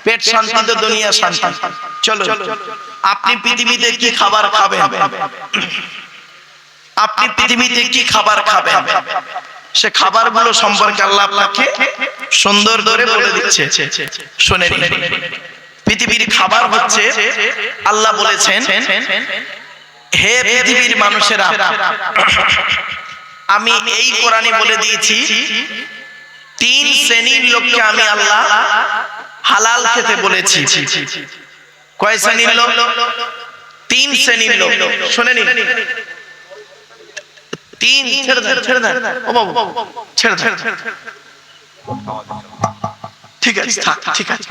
পেট শান্তি তো দুনিয়া শান্তি। চলো, আপনি পৃথিবীতে কি খাবার খাবেন, আপনি পৃথিবীতে কি খাবার খাবেন, সে খাবারগুলো সম্পর্কে আল্লাহ আপনাকে সুন্দর করে বলে দিচ্ছে। শুনে নিন, পৃথিবীর খাবার হচ্ছে, আল্লাহ বলেছেন, হে পৃথিবীর মানুষেরা, আমি এই কোরআনে বলে দিয়েছি তিন শ্রেণীর লোককে আমি আল্লাহ হালাল খেতে বলেছি। কয় শ্রেণীর লোক? তিন শ্রেণীর লোক। শুনে নিন, তিন, ছেড়ে দেন, ছেড়ে দেন, ও বাবু ছেড়ে দেন, ঠিক আছে, ঠিক আছে।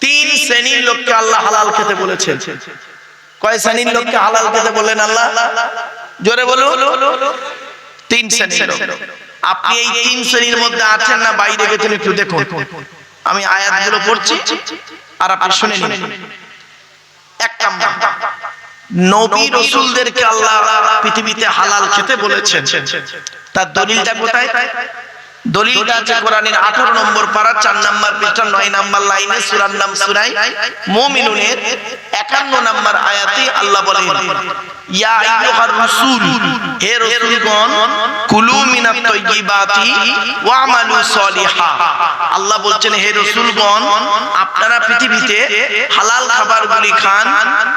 তিন শ্রেণীর লোককে আল্লাহ হালাল খেতে বলেছেন। কয় শ্রেণীর লোককে হালাল খেতে বললেন আল্লাহ? জোরে বলুন। তিন শ্রেণীর লোক। আপনি এই তিন শ্রেণীর মধ্যে আছেন না বাইরে গেছেন একটু দেখুন। আমি আয়াতগুলো পড়ছি আর আপনি শুনে নিন। এক নাম্বার, নবী রাসূলদেরকে আল্লাহ পৃথিবীতে হালাল খেতে বলেছেন। তার দলিলটা কোথায়? দলিলটা আছে কোরআনের 18 নম্বর পারা 4 নম্বর পৃষ্ঠা 9 নম্বর লাইনে সূরার নাম সূরা মুমিনুনের 51 নম্বর আয়াতে আল্লাহ বলেন, ইয়া আইয়ুহার রাসূল, হে রাসূলগণ, কুলু মিনাত তাইয়্যিবাতি ওয়া'মালু সলিহা। আল্লাহ বলছেন, হে রাসূলগণ, আপনারা পৃথিবীতে হালাল খাবারগুলি খান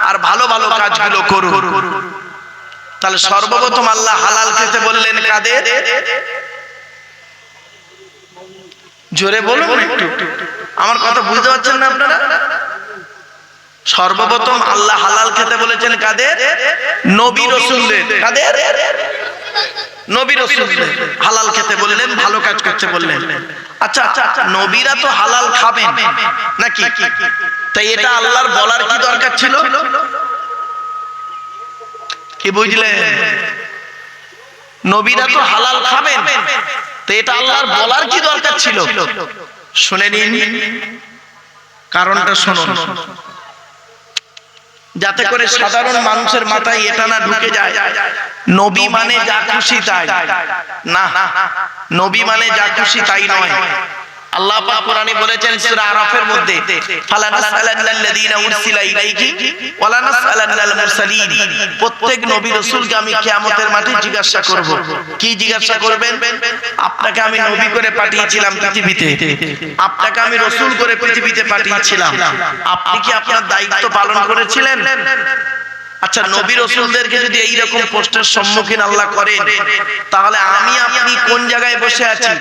আর ভালো ভালো কাজগুলো করুন। তাহলে সর্বপ্রথম আল্লাহ হালাল খেতে বললেন কাদের? জোরে বলুন একটু, আমার কথা বুঝতে পারছেন না আপনারা? সর্বপ্রথম আল্লাহ হালাল খেতে বলেছেন কাদের? নবী রাসূলদের। কাদের? নবী রাসূলদের হালাল খেতে বললেন, ভালো কাজ করতে বললেন। আচ্ছা, নবীরা তো হালাল খাবেন নাকি? তাই এটা আল্লাহর বলার কি দরকার ছিল? কি বুঝলেন? নবীরা তো হালাল খাবেন, তো এটা আল্লাহর বলার কি দরকার ছিল? শুনে নিন, কারণটা শুনুন, যাতে করে সাধারণ মানুষের মাথায় এটা না ঢুকে যায় নবী মানে যা খুশি তাই। না, নবী মানে যা খুশি তাই নয়। আল্লাহ পাক কোরআনে বলেছেন সূরা আরাফের মধ্যে, ফালানাসআলান্নাল্লাযীনা উরসিলা ইলাইহি ওয়ালা নাসআলান্নাল মুরসালিন। প্রত্যেক নবী রাসূলকে আমি কিয়ামতের মাঠে জিজ্ঞাসা করব। কি জিজ্ঞাসা করবেন? আপনাকে আমি নবী করে পাঠিয়েছিলাম পৃথিবীতে, আপনাকে আমি রাসূল করে পৃথিবীতে পাঠিয়েছিলাম, আপনি কি আপনার দায়িত্ব পালন করেছিলেন? আচ্ছা, নবী রাসূলদেরকে যদি এই রকম প্রশ্নের সম্মুখীন আল্লাহ করেন, তাহলে আমি আপনি কোন জায়গায় বসে আছি?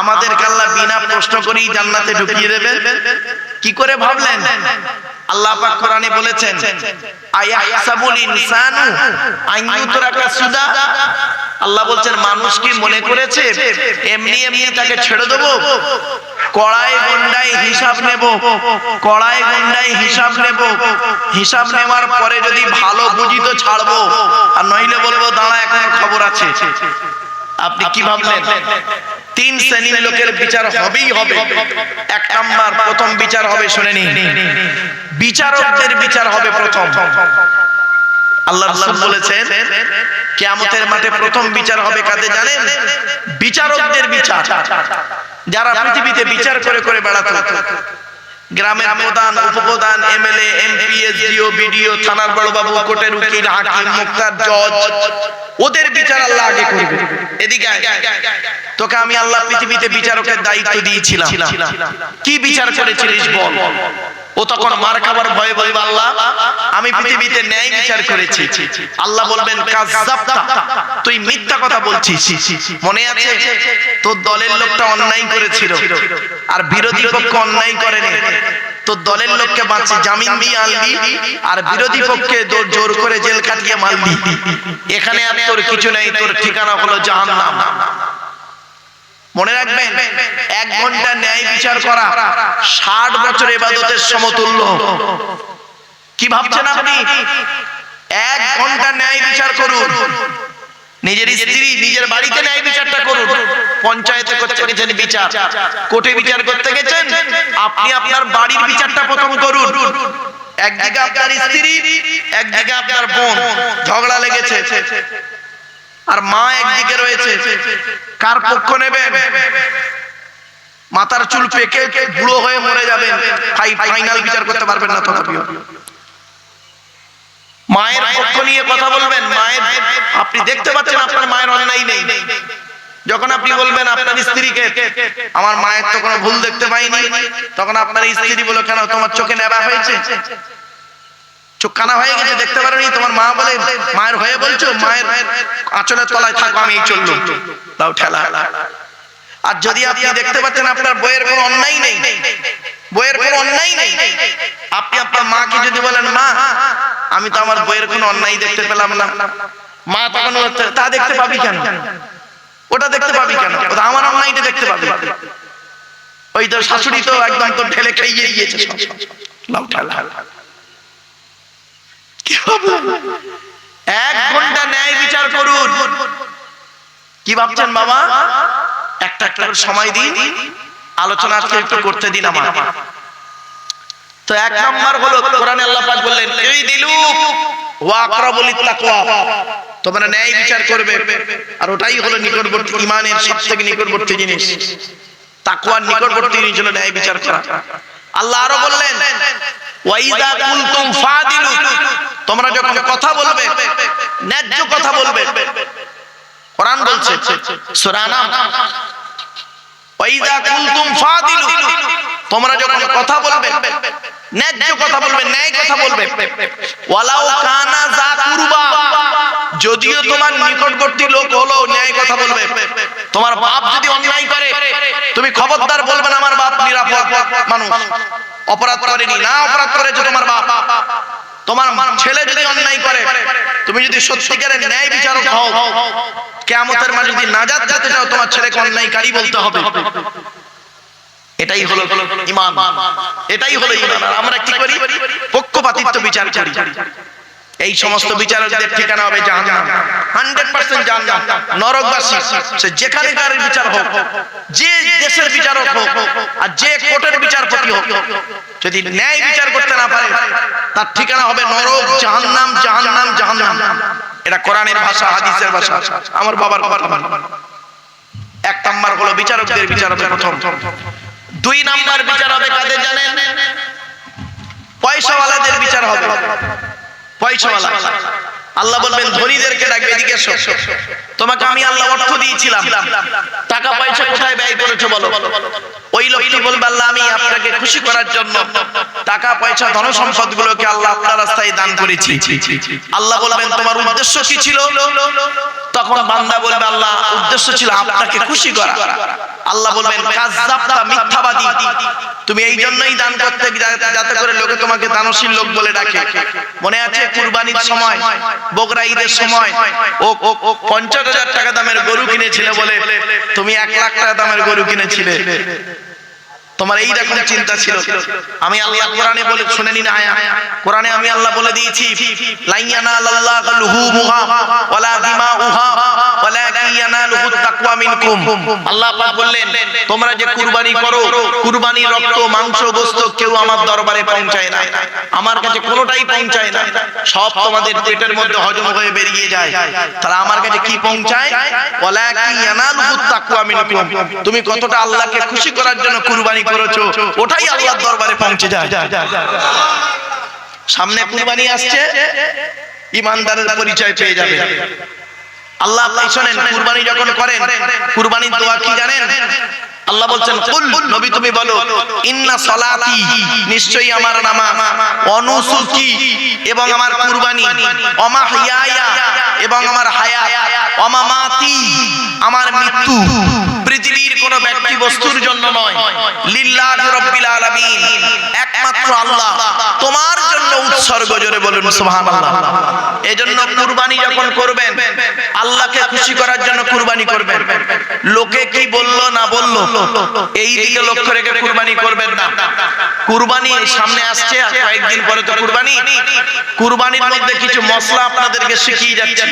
আমাদেরকে আল্লাহ বিনা প্রশ্ন করেই জান্নাতে ঢুকিয়ে দেবেন? কি করে ভাবলেন? আল্লাহ পাক কোরআনে বলেছেন, আয়াহসাবুল ইনসানু আন ইউতরাকা সুদা। আল্লাহ বলছেন, মানুষ কি মনে করেছে এমনি এমনি তাকে ছেড়ে দেব? কড়াই গন্ডায় হিসাব নেব, কড়াই গন্ডায় হিসাব নেব, হিসাব নেওয়ার পরে যদি ভালো বুঝি তো ছাড়বো, আর নইলে বলবো দাঁড়া এখন খবর আছে। আপনি কি ভাবলেন? তিন শ্রেণীর লোকের বিচার হবেই হবে। এক নাম্বার, প্রথম বিচার হবে, শুনে নিন, বিচারকদের বিচার হবে প্রথম। আল্লাহ রাসূল বলেছেন কিয়ামতের মাঠে প্রথম বিচার হবে কাদের জানেন? বিচারকদের বিচার। যারা পৃথিবীতে বিচার করে করে বেড়াতো, গ্রামের প্রধান, উপপ্রধান, এমএলএ, এমপি, এসডিও, বিডিও, থানার বড় বাবু, কোর্টের উকিল, হাকিম, মুক্তার, জজ, ওদের বিচার আল্লাহ আগে করবে। এদিকে তোকে আমি আল্লাহ পৃথিবীতে বিচারকের দায়িত্ব দিয়েছিলাম, কি বিচার করেছিলিস বল? ও তখন মার খাবার ভয়ে বলবে, আল্লাহ আমি পৃথিবীতে ন্যায় বিচার করেছি। আল্লাহ বলবেন, কাযাবতা, তুই মিথ্যা কথা বলছিস। মনে আছে তোর দলের লোকটা অন্যায় করেছিল আর বিরোধী পক্ষ অন্যায় করেনি, তোর দলের লোককে বাঁচিয়ে জামিন দিয়ে আনলি আর বিরোধী পক্ষে জোর করে জেল খাটিয়ে মারলি। এখানে আর তোর কিছু নেই, তোর ঠিকানা হলো জাহান্নাম। মনে রাখবেন, 1 ঘন্টা ন্যায় বিচার করা 60 বছর ইবাদতের সমতুল্য। কি ভাবছেন আপনি? 1 ঘন্টা ন্যায় বিচার করুন। নিজের স্ত্রী, নিজের বাড়িতে ন্যায় বিচারটা করুন। পঞ্চায়েতে করতে গেছেন বিচার, কোর্টে বিচার করতে গেছেন, আপনি আপনার বাড়ির বিচারটা প্রথম করুন। একদিকে আপনার স্ত্রী, একদিকে আপনার বোন ঝগড়া লেগেছে, আর মা একদিকে রয়েছে, কার পক্ষ নেবেন? মাথার চুল পেকে বুড়ো হয়ে মরে যাবেন, ফাইনাল বিচার করতে পারবেন না। তথাপিও মায়ের পক্ষ নিয়ে কথা বলবেন। মায়ের, আপনি দেখতে পাচ্ছেন আপনার মায়ের অন্যায় নেই, যখন আপনি বলবেন আপনার স্ত্রীকে, আমার মায়ের তো কোনো ভুল দেখতে পাইনি, তখন আপনার স্ত্রী বলে, কেন তোমার চোখে নেবা হয়েছে? চোখ কানা হয়ে গেছে, দেখতে পারোনি, তোমার মা বলে মায়ের হয়ে বলছো, মায়ের আঁচলের তলায় থাকো, আমি চললুম, দাও ঠেলা। আর যদি আপনি দেখতে পাচ্ছেন আপনার বইয়ের কোনো অন্যায় নেই, বইয়ের কোনো অন্যায় নেই, আপনি আপনার মাকে যদি বলেন মা আমি তো আমার বইয়ের কোনো অন্যায় দেখতে পেলাম না, মা তখন তা দেখতে পাবি কেন, ওটা দেখতে পাবি কেন, ওটা আমার অন্যায়টা দেখতে পাবি। ওই তো শাশুড়ি তো একদম তো ঢেলে খাইয়ে দিয়েছে সব, লাউ ঠেলা। কি ভাবলেন? 1 ঘন্টা ন্যায় বিচার করুন। কি ভাবছেন বাবা? একটা একটা করে সময় দিন, আলোচনা আজকে একটু করতে দিন আমার। তো 1 নাম্বার হলো কোরআনে আল্লাহ পাক বললেন এই দিলু ওয়া আকরাবুল তাকওয়া, তোমরা ন্যায় বিচার করবে, আর ওটাই হলো নিকটবর্তী ঈমানের সবথেকে নিকটবর্তী জিনিস। তাকওয়ার নিকটবর্তী জিনিস হলো ন্যায় বিচার করা। আল্লাহ আরো বললেন ওয়া ইযা কুনতুম ফাদিলু, তোমরা যখন কথা বলবে ন্যায্য কথা বলবে। কোরআন বলছে সূরা নাম ওয়া ইযা কুনতুম ফাদিলু, তোমরা যখন কথা বলবে ন্যায্য কথা বলবে, ন্যায় কথা বলবে। ওয়ালাউ কানা যা কুরবা, যদিও তোমার নিকটবর্তী লোক হলো ন্যায় কথা বলবে। তোমার বাপ যদি অন্যায় করে তুমি খবরদার বলবে না আমার বাপ নিরাপদ মানুষ, অপরাধ করেনি, না অপরাধ করেছে তোমার বাপ। তোমার ছেলে যদি অন্যায় করে, তুমি যদি সত্যিকারের ন্যায় বিচারক হও, কিয়ামতের মাঠে যদি নাজাত পেতে চাও তোমার ছেলেকে অন্যায়কারী বলতে হবে। এটাই হলো ঈমান, এটাই হলো ঈমান। আমরা কি করি? পক্ষপাতিত্ব বিচার করি। এই সমস্ত বিচারকদের ঠিকানা হবে জাহান্নাম, 100% জাহান্নাম, নরকবাসী। সে যেখানকার বিচার হোক, যে দেশের বিচারক হোক, আর যে কোর্টের বিচারপতি হোক, যদি ন্যায় বিচার করতে না পারে তার ঠিকানা হবে নরক, জাহান্নাম, জাহান্নাম, জাহান্নাম। এটা কোরআনের ভাষা, হাদিসের ভাষা, আমার বাবার কথা। 1 নাম্বার হলো বিচারকদের বিচার হবে প্রথম। 2 নাম্বার বিচার হবে কাদের জানেন? পয়সাওয়ালাদের বিচার হবে। পয়সাওয়ালা, আল্লাহ বলবেন ধনীদেরকে ডাকবে, এদিকে এসো, তোমাকে আমি আল্লাহ অর্থ দিয়েছিলাম, টাকা পয়সা কোথায় ব্যয় করেছো বলো। ওই লোকটি বলবে আল্লাহ আমি আপনাকে খুশি করার জন্য টাকা পয়সা ধন সম্পদ গুলোকে আল্লাহ আপনার রাস্তায় দান করেছি। আল্লাহ বলবেন তোমার উদ্দেশ্য কি ছিল? তখন বান্দা বলবে আল্লাহ উদ্দেশ্য ছিল আপনাকে খুশি করা। আল্লাহ বলবেন কাযযাবতা, মিথ্যাবাদী, তুমি এই জন্যই দান করতে যাতে করে লোকে তোমাকে দানশীল লোক বলে ডাকে। মনে আছে কুরবানির সময়, বকরা ঈদের সময় ও 50,000 টাকা দামের গরু কিনেছিলে বলে তুমি 1 লাখ টাকা দামের গরু কিনেছিলে। তোমার এই রকম চিন্তা ছিল। আমি আল্লাহ কোরআনে বলে শুনে নিন আয়াত, কোরআনে আমি আল্লাহ বলে দিয়েছি লাইয়ানালাল্লাহু লুহুমুহা ওয়ালা দিমাউহা ওয়ালাকিন ইয়ানালুহু তাকওয়া মিনকুম। আল্লাহ পাক বললেন তোমরা যে কুরবানি করো, কুরবানির রক্ত, মাংস, গোশত কেউ আমার দরবারে পৌঁছায় না, আমার কাছে কোনোটাই পৌঁছায় না, সব তোমাদের পেটের মধ্যে হজম হয়ে বেরিয়ে যায়। তাহলে আমার কাছে কি পৌঁছায়? ওয়ালাকিন ইয়ানালুহু তাকওয়া মিনকুম। তুমি কতটা আল্লাহকে খুশি করার জন্য কুরবানি করেছো ওটাই আল্লাহর দরবারে পৌঁছে যায়। সামনে কুরবানি আসছে, ঈমানদারের পরিচয় পেয়ে যাবে। আল্লাহ আপনি শুনেন কুরবানি যখন করেন, কুরবানির দোয়া কি জানেন? আল্লাহ বলছেন কুল, নবী তুমি বলো ইন্না সলাতি, নিশ্চয়ই আমার নামাজ, অনুসুকি এবং আমার কুরবানি, ওমা হিয়ায়া এবং আমার হায়াত, ওমা মাতি আমার মৃত্যু, পৃথিবীর কোন ব্যক্তি বস্তুর জন্য নয়, লিল্লাহি রাব্বিল আলামিন, একমাত্র আল্লাহ তোমার জন্য উৎসর্গ। জোরে বলুন সুবহানাল্লাহ। এজন্য কুরবানি যখন করবেন আল্লাহকে খুশি করার জন্য কুরবানি করবেন। লোকে কি বললো না বললো এই দিকে লক্ষ্য রেখে কুরবানি করবেন না। কুরবানি সামনে আসছে, আর কয়েকদিন পরে তো কুরবানি। কুরবানির মধ্যে কিছু মশলা আপনাদেরকে শিখিয়ে যাচ্ছি,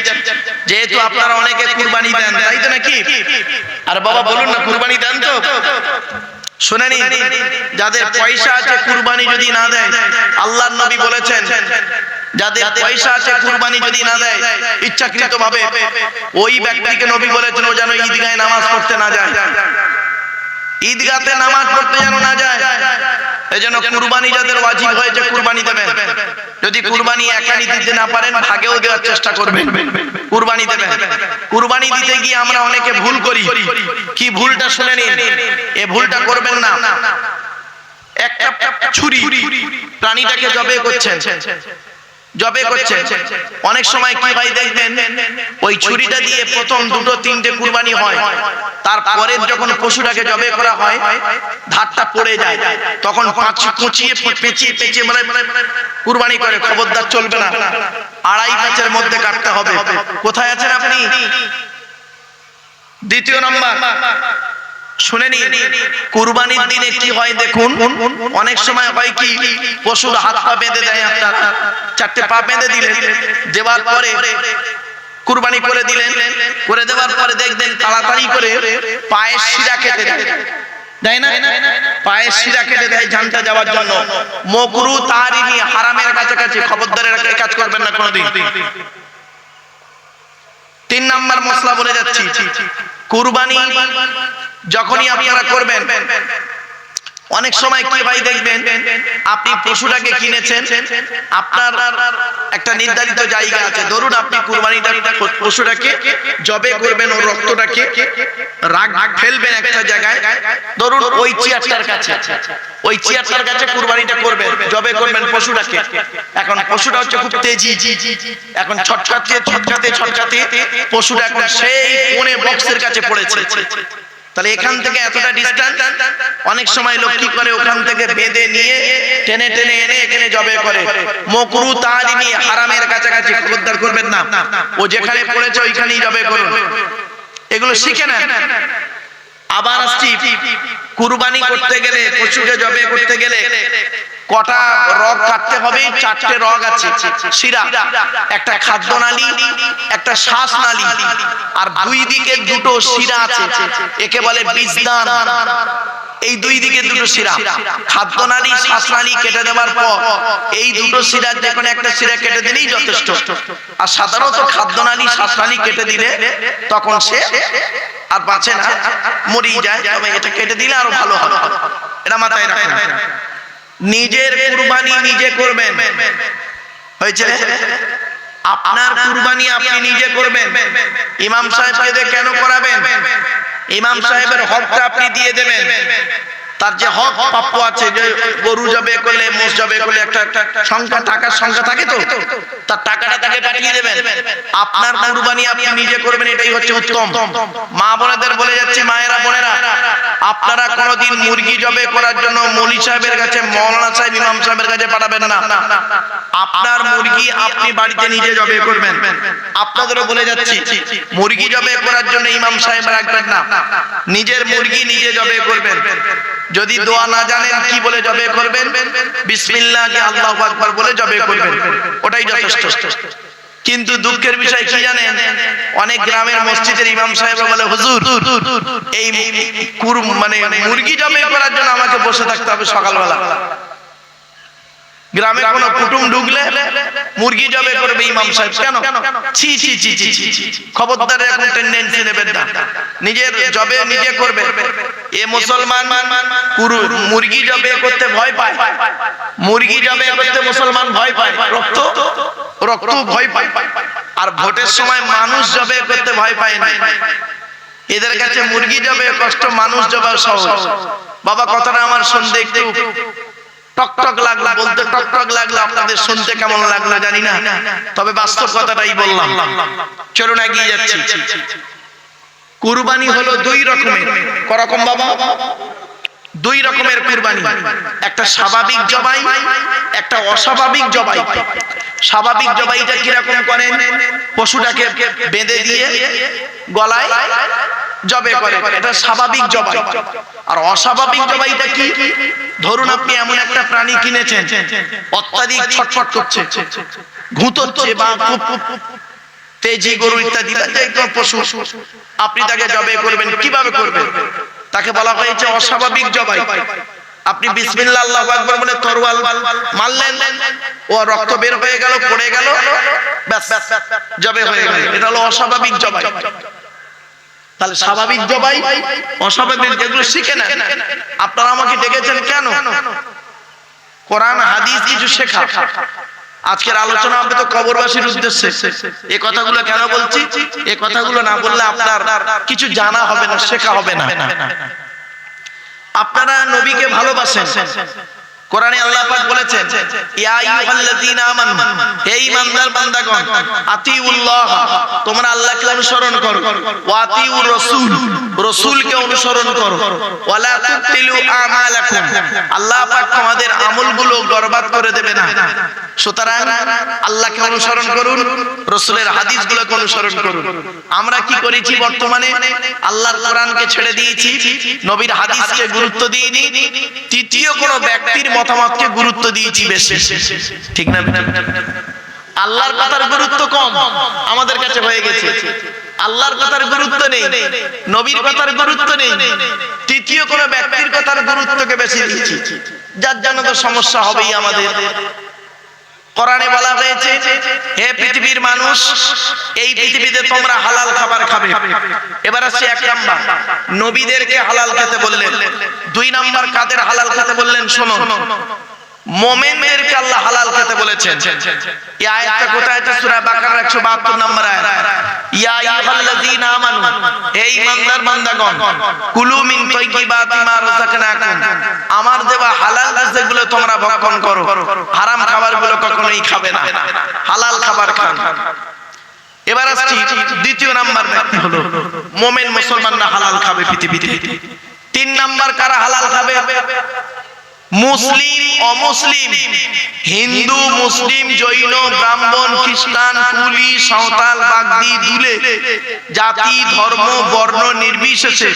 যেহেতু আপনারা অনেকে কুরবানি দেন, তাই তো নাকি? আর বাবা বলুন না কুরবানি দেন তো? শুনে নিন, যাদের পয়সা আছে কুরবানি যদি না দেয়, আল্লাহর নবী বলেছেন যাদের পয়সা আছে কুরবানি যদি না দেয় ইচ্ছাকৃত ভাবে, ওই ব্যক্তিকে নবী বলেছেন ও যেন ঈদগাহে নামাজ পড়তে না যায়, ঈদগাতে নামাজ পড়তে যেন না যায়। এজন্য কুরবানি যাদের ওয়াজিব হয়েছে কুরবানি দেবেন। যদি কুরবানি একাই দিতে না পারেন ভাগেও দেওয়ার চেষ্টা করবেন, কুরবানি দেবেন। কুরবানি দিতে গিয়ে আমরা অনেকে ভুল করি। কি ভুলটা শুনে নিন, এই ভুলটা করবেন না। একটা ছুরি প্রাণীটাকে জবে করছেন, জবে করছে। অনেক সময় কি হয় দেখবেন, ওই ছুরিটা দিয়ে প্রথম দুটো তিনটে কুরবানি হয়, তারপরে যখন পশুটাকে জবে করা হয় ধারটা পড়ে যায়, তখন কুচিয়ে পেঁচিয়ে বলে কুরবানি করে। খবরদার, চলবে না, 2.5 প্যাচের মধ্যে কাটতে হবে। কোথায় আছেন আপনি? দ্বিতীয় নাম্বার শুনে নিন, কুরবানির দিনে কি হয় দেখুন, অনেক সময় হয় কি, পশুর হাত পা বেঁধে দেয়, আপনারা 4টে পা বেঁধে দিলেন, দেওয়ার পরে কুরবানি করে দিলেন, করে দেওয়ার পরে দেখবেন তাড়াতাড়ি করে পায়ের শিরা কেটে দেয় না, পায়ের শিরা কেটে দেয় জানটা যাওয়ার জন্য। মাকরুহ তাহরিমি, হারামের কাছাকাছি। খবরদার, এই কাজ করবেন না কোনোদিন। 3 নাম্বার মশলা বলে যাচ্ছি, কুরবানি যখনই আপনারা করবেন, অনেক সময় কি ভাই দেখবেন, আপনি পশুটাকে কিনেছেন, আপনার একটা নির্ধারিত জায়গা আছে। ধরুন আপনি কুরবানিটা পশুটাকে জবে করবেন, ওর রক্তটাকে ফেলবেন একটা জায়গায়, ধরুন ওই চেয়ারটার কাছে, ওই চেয়ারটার কাছে কুরবানিটা করবেন, জবে করবেন পশুটাকে। এখন পশুটা হচ্ছে খুব তেজি, এখন ছটকাতে পশুটা এখন সেই কোণে বক্সের কাছে পড়েছে। তাহলে এখান থেকে এতটা ডিসটেন্স, অনেক সময় লোক কি করে, ওখান থেকে বেঁধে নিয়ে টেনে এনে এখানে জবে করে। মাকরুহ তাহরিমি, হারামের কাছাকাছি। খবরদার করবেন না, ও যেখানে পড়েছে ওইখানেই জবে করুন। এগুলো শিখে নেন। আবার আসছি, কুরবানি করতে গেলে, পশুকে জবে করতে গেলে কটা রগ কাটতে হবে? 4টে রগ আছে, শিরা, একটা খাদ্যনালী, একটা শ্বাসনালী, আর 2 দিকে 2টো শিরা আছে, একে বলে বীজদান। এই 2 দিকে 2টো শিরা, খাদ্যনালী শ্বাসনালী কেটে দেওয়ার পর এই 2টো শিরার যে কোনো একটা শিরা কেটে দিলেই যথেষ্ট। আর সাধারণত খাদ্যনালী শ্বাসনালী কেটে দিলে তখন সে আর বাঁচে না, মরেই যায়। তবে এটা কেটে দিলে আরো ভালো হবে, এটা মাথায় রাখবেন। নিজের কুরবানি নিজে করবেন, হয়েছে? আপনার কুরবানি আপনি নিজে করবেন। ইমাম সাহেবকে দিয়ে কেন করাবেন? ইমাম সাহেবের হকটা আপনি দিয়ে দেবেন। তার যে হক প্রাপ্য আছে, যে গরু জবে করলে, মোষ জবে করলে একটা সংখ্যা, টাকার সংখ্যা থাকে, তো তার টাকাটা তাকে পাঠিয়ে দেবেন। আপনার কুরবানি আপনি নিজে করবেন, এটাই হচ্ছে উত্তম। মা বোনেদের বলে যাচ্ছি, মায়েরা বোনেরা, আপনারা কোনোদিন মুরগি জবে করার জন্য মৌলী সাহেবের কাছে, মাওলানা সাহেব, ইমাম সাহেবের কাছে পাঠাবেন না। আপনার মুরগি আপনি বাড়িতে নিজে জবে করবেন। আপনাদেরও বলে যাচ্ছি, মুরগি জবে করার জন্য ইমাম সাহেব রাখবেন না, নিজের মুরগি নিজে জবে করবেন। যদি দোয়া না জানেন কি বলে জবে করবেন, বিসমিল্লাহ কি আল্লাহু আকবার বলে জবে করবেন, ওটাই যথেষ্ট। কিন্তু দুঃখের বিষয় কি জানেন, অনেক গ্রামের মসজিদের ইমাম সাহেব বলে, হুজুর এই মানে মুরগি জবে করার জন্য আমাকে বসে থাকতে হবে সকালবেলা। গ্রামে কোনো কুটুম ঢুকলে মুরগি জবে করবে ইমাম সাহেব, কেন? ছি ছি ছি ছি ছি। খবরদার, এখন টেন্ডেন্সি নেবেন না, নিজের জবে নিজে করবে। এ মুসলমান মুরগি জবে করতে ভয় পায়, মুরগি জবে করতে মুসলমান ভয় পায়, রক্ত ভয় পায়। আর ভোটের সময় মানুষ জবে করতে ভয় পায় না। এদের কাছে মুরগি জবে কষ্ট, মানুষ জবে সহজ। বাবা, কথাটা আমার শুনতে একটু টকটক লাগলো, বলতে টকটক লাগলো, আপনাদের শুনতে কেমন লাগলো জানি না, তবে বাস্তব কথাটাই বললাম। চলুন এগিয়ে যাচ্ছি। কুরবানি হলো 2 রকমের। করকম বাবা? 2 রকমের কুরবানি, একটা স্বাভাবিক জবাই, একটা অস্বাভাবিক জবাই। স্বাভাবিক জবাইটা কিরকম করেন? পশুটাকে বেঁধে দিয়ে গলায় জবে করে, এটা স্বাভাবিক জবাই। আর অস্বাভাবিক জবাইটা কি? ধরুন আপনি এমন একটা প্রাণী কিনেছেন, অত্যাধিক ছটফট করছে, ঘুঁতোচ্ছে, বা খুব তেজি গরু ইত্যাদি পশু, আপনি তাকে জবে করবেন। কিভাবে করবেন? তাকে বলা হয়েছে অস্বাভাবিক জবাই। আপনি বিসমিল্লাহ আল্লাহু আকবার বলে তরোয়াল মারলেন, ও রক্ত বের হয়ে গেল, পড়ে গেল, ব্যাস জবে হয়ে গেল। এটা হলো অস্বাভাবিক জবাই। তাহলে স্বাভাবিক জবাই, অস্বাভাবিক, যেগুলো শিখে না। আপনারা আমাকে ডেকেছেন কেন? কোরআন হাদিস কিছু শেখা। আজকের আলোচনা হবে তো কবরবাসীর উদ্দেশ্যে। এই কথাগুলো কেন বলছি? এই কথাগুলো না বললে আপনার কিছু জানা হবে না, শেখা হবে না। আপনারা নবীকে ভালোবাসেন, কোরআনে আল্লাহ পাক বলেছেন ইয়া আইয়ুহাল্লাযীনা আমানু, হে ঈমানদার বান্দাগণ, আতিউল্লাহ, তোমরা আল্লাহকে অনুসরণ করো, ওয়া আতিউর রাসূল, রাসূলকে অনুসরণ করো, ওয়ালা তুবতিলু আমালাকুম, আল্লাহ পাক তোমাদের আমলগুলো বরবাদ করে দেবে না। সুতরাং আল্লাহকে অনুসরণ করুন, রাসূলের হাদিসগুলোকে অনুসরণ করুন। আমরা কি করেছি বর্তমানে? আল্লাহর কোরআনকে ছেড়ে দিয়েছি, নবীর হাদিসকে গুরুত্ব দিইনি, তৃতীয় কোন ব্যক্তির মতামতকে গুরুত্ব দিয়েছি বেশি, ঠিক না? আল্লাহর কথার গুরুত্ব কম আমাদের কাছে হয়ে গেছে, আল্লাহর কথার গুরুত্ব নেই, নবীর কথার গুরুত্ব নেই, তৃতীয় কোন ব্যক্তির কথার গুরুত্বকে বেশি দিয়েছি, যার জন্য তো সমস্যা হবেই আমাদের। কোরআনে বলা হয়েছে, হে পৃথিবীর মানুষ, এই পৃথিবীতে তোমরা হালাল খাবার খাবে। এবার আসছে 1 নাম্বার, নবীদেরকে হালাল খেতে বললেন। 2 নাম্বার, কাদের হালাল খেতে বললেন? শোনো, মুমিনদেরকে আল্লাহ হালাল খেতে বলেছেন। এই আয়াতটা কোথায়? এটা সূরা বাকারার 172 নম্বর আয়াত। ইয়া আইয়ুহাল্লাযীনা আমানু, হে ঈমানদার বান্দাগণ, কুলু মিন তাইয়্যিবাতি মা রাযাকনাকুম, আমার দেওয়া হালাল রিজকগুলো তোমরা ভক্ষণ করো, হারাম খাবারগুলো কখনোই খাবে না, হালাল খাবার খান। এবার আসছি 2 নাম্বার ব্যক্তি হলো মুমিন, মুসলমানরা হালাল খাবে পৃথিবীতে। 3 নাম্বার কারা হালাল খাবে? মুসলিম, অমুসলিম, হিন্দু, মুসলিম, জৈন, ব্রাহ্মণ, খ্রিস্টান, কুলি, সাঁওতাল, বাগদি, দুলে, জাতি, ধর্ম, বর্ণ নির্বিশেষে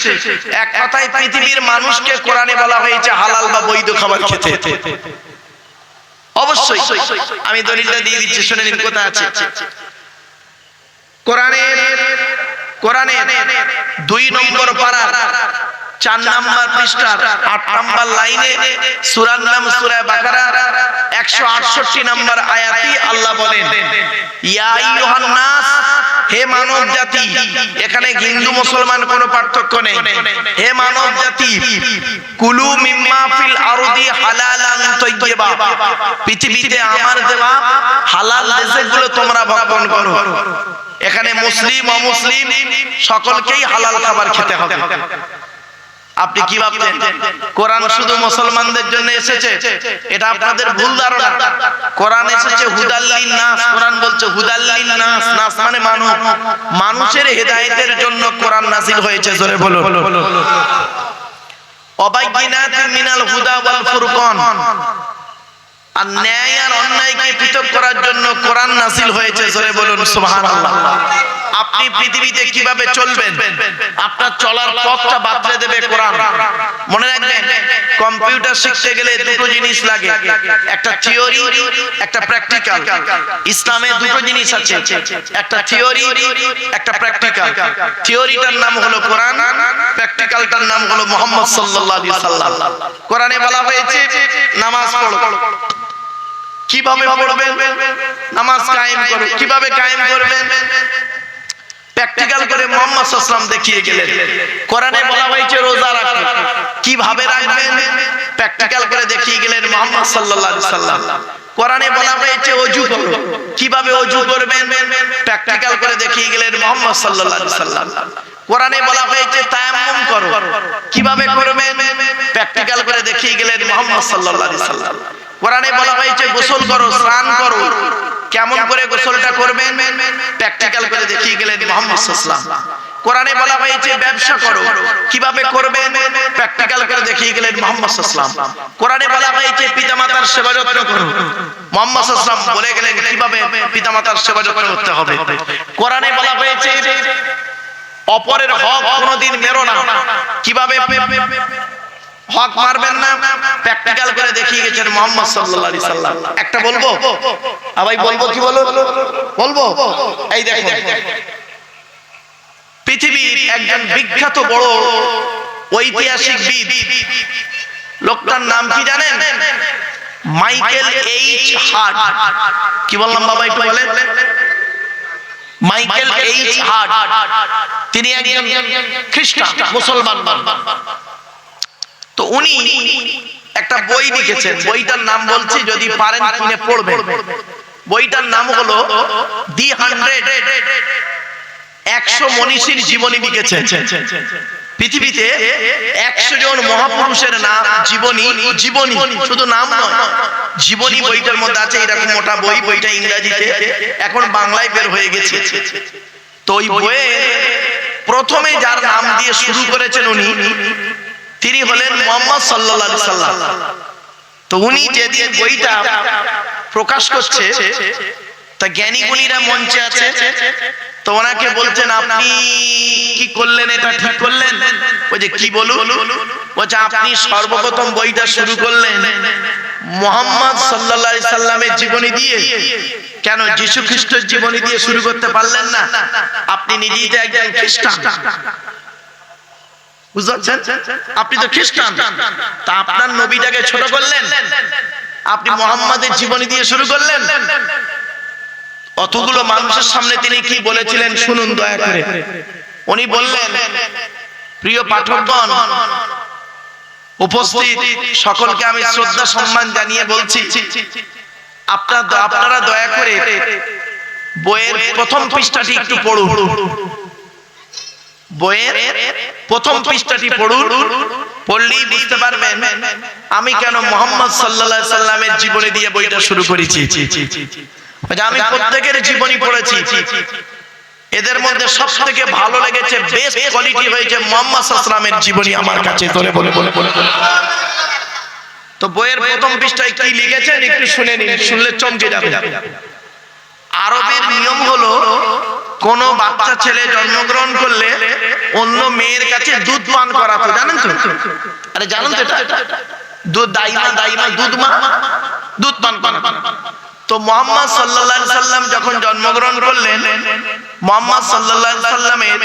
এক কথায় পৃথিবীর মানুষকে কোরআনে বলা হয়েছে হালাল বা বৈধ খাবার খেতে। অবশ্যই আমি দলিলটা দিয়ে দিচ্ছি, শুনে নিন কোথায় আছে। কোরআনে 2 নম্বর পারা 4 নাম্বার পৃষ্ঠার 8 নাম্বার লাইনে, সূরার নাম সূরা বাকারা 168 নাম্বার আয়াতে আল্লাহ বলেন, ইয়া আইয়ুহান নাস, হে মানব জাতি। এখানে হিন্দু মুসলমান কোনো পার্থক্য নেই। হে মানব জাতি, কুলু মিম্মা ফিল আরদি হালালান তাইয়্যিবা, পৃথিবীতে আমার দেওয়া হালাল রিজকগুলো তোমরা ভক্ষণ করো। এখানে মুসলিম, অমুসলিম সকলকেই হালাল খাবার খেতে হবে। আপনি কি ভাবছেন কোরআন শুধু মুসলমানদের জন্য এসেছে? এটা আপনাদের ভুল ধারণা। কোরআন এসেছে হুদাল্লিন নাস, কোরআন বলছে হুদাল্লিন নাস, নাস মানে মানব, মানুষের হেদায়েতের জন্য কোরআন নাযিল হয়েছে। জোরে বলুন। অবাইয়িনাতিন মিনাল হুদা ওয়াল ফুরকান, আর ন্যায় আর অন্যায়কে পৃথক করার জন্য কোরআন নাযিল হয়েছে। জোরে বলুন সুবহানাল্লাহ। আপনি পৃথিবীতে কিভাবে চলবেন, আপনার চলার পথটা বাতলে দেবে কোরআন। মনে রাখবেন, কম্পিউটার শিখতে গেলে 2টো জিনিস লাগে, একটা থিওরি, একটা প্র্যাকটিক্যাল। ইসলামে 2টো জিনিস আছে, একটা থিওরি, একটা প্র্যাকটিক্যাল। থিওরিটার নাম হলো কোরআন, প্র্যাকটিক্যালটার নাম হলো মুহাম্মদ সাল্লাল্লাহু আলাইহি সাল্লাম। কোরআনে বলা হয়েছে নামাজ পড়ো। কিভাবে পড়বেন? নামাজ কায়েম করো। কিভাবে কায়েম করবেন? প্র্যাকটিক্যাল করে মুহাম্মদ সাল্লাল্লাহু আলাইহি ওয়াসাল্লাম দেখিয়ে গেলেন। কোরআনে বলা হয়েছে রোজা রাখো। কিভাবে রাখবেন? প্র্যাকটিক্যাল করে দেখিয়ে গেলেন মুহাম্মদ সাল্লাল্লাহু আলাইহি ওয়াসাল্লাম। কোরআনে বলা হয়েছে ওযু করো। কিভাবে ওযু করবেন? প্র্যাকটিক্যাল করে দেখিয়ে গেলেন মুহাম্মদ সাল্লাল্লাহু আলাইহি ওয়াসাল্লাম। কোরআনে বলা হয়েছে তায়াম্মুম করো। কিভাবে করবেন? প্র্যাকটিক্যাল করে দেখিয়ে গেলেন মুহাম্মদ সাল্লাল্লাহু আলাইহি ওয়াসাল্লাম। কোরআনে বলা হয়েছে গোসল করো, স্নান করো। কেমন করে গোসলটা করবেন? প্র্যাকটিক্যাল করে দেখিয়ে গেলেন মুহাম্মদ সাল্লাল্লাহু আলাইহি ওয়াসাল্লাম। কোরআনে বলা হয়েছে ব্যবসা করো। কিভাবে করবেন? প্র্যাকটিক্যাল করে দেখিয়ে গেলেন মুহাম্মদ সাল্লাল্লাহু আলাইহি ওয়াসাল্লাম। কোরআনে বলা হয়েছে পিতামাতার সেবা যত্ন করো। মুহাম্মদ সাল্লাল্লাহু আলাইহি ওয়াসাল্লাম বলে গেলেন কিভাবে পিতামাতার সেবা যত্ন করতে হবে। কোরআনে বলা হয়েছে অপরের হক কোনোদিন মেরো না। কিভাবে হক মারবেন না? প্র্যাকটিক্যাল করে দেখিয়ে গেছেন মুহাম্মদ সাল্লাল্লাহু আলাইহি সাল্লাম। একটা বলবো ভাই, বলবো কি বলবো? এই দেখো, পৃথিবীর একজন বিখ্যাত বড় ঐতিহাসিক বিদ, লোকটার নাম কি জানেন? Michael H heart. কি বললাম বাবা, একটু বলেন। মাইকেল এইচ হার্ট, তিনি একজন খ্রিস্টান, মুসলমান। তো উনি একটা বই লিখেছেন, বইটার নাম বলছি, যদি পারেন কিনে পড়বেন। বইটার নাম হলো দি 100 মনীষীর জীবনী লিখেছেন। পৃথিবীতে 100 জন মহাপুরুষের নাম জীবনী শুধু নাম নয়, জীবনী বইটার মধ্যে আছে। এরকম মোটা বই, বইটা ইংরেজিতে, এখন বাংলায় বের হয়ে গেছে। তো ওই বইয়ে প্রথমে যার নাম দিয়ে শুরু করেছেন তিনি হলেন মুহাম্মদ সাল্লাল্লাহু আলাইহি সাল্লাম। তো উনি যেদিন বইটা প্রকাশ করছে, তা জ্ঞানী গুণীরা মঞ্চে আছে, তো ওনাকে বলছেন আপনি কি করলেন, এটা ঠিক করলেন? ওই যে কি বলুন, বলছে আপনি সর্বপ্রথম বইটা শুরু করলেন মুহাম্মদ সাল্লাল্লাহু আলাইহি সাল্লামের জীবনী দিয়ে, কেন যীশু খ্রিস্টের জীবনী দিয়ে শুরু করতে পারলেন না? আপনি নিজেই তো একজন খ্রিস্টান, বুঝছেন? আপনি তো খ্রিস্টান, তা আপনার নবীটাকে ছোট করলেন, আপনি মুহাম্মাদের জীবনী দিয়ে শুরু করলেন। অতগুলো মানুষের সামনে তিনি কি বলেছিলেন শুনুন দয়া করে। উনি বললেন, প্রিয় পাঠকগণ, উপস্থিত সকলকে আমি শ্রদ্ধা সম্মান জানিয়ে বলছি, আপনারা দয়া করে বইয়ের প্রথম পৃষ্ঠাটি একটু পড়ুন। বইয়ের প্রথম পৃষ্ঠাটি পড়ুন, পড়লেই বুঝতে পারবেন আমি কেন মুহাম্মদ সাল্লাল্লাহু আলাইহি সাল্লামের জীবনী দিয়ে বইটা শুরু করেছি। আমি প্রত্যেকের জীবনী পড়েছি, এদের মধ্যে সবথেকে ভালো লেগেছে, বেস্ট কোয়ালিটি হয়েছে মুহাম্মদ সাল্লাল্লাহু আলাইহি সাল্লামের জীবনী আমার কাছে। তোলে বলে তো বইয়ের প্রথম পৃষ্ঠায় কি লিখেছেন একটু শুনে নিন, শুনলে চমকে যাবে। আরবের নিয়ম হলো কোন বাচ্চা ছেলে জন্মগ্রহণ করলে অন্য মেয়ের কাছে দুধ পান করাতো, জানেন তো? আরে জানেন তো এটা? দুধ দাইমা দুধ পান করাতো। তো মুহাম্মদ সাল্লাল্লাহু আলাইহি সাল্লাম যখন জন্মগ্রহণ করলেন, মুহাম্মদ সাল্লাল্লাহু আলাইহি সাল্লামের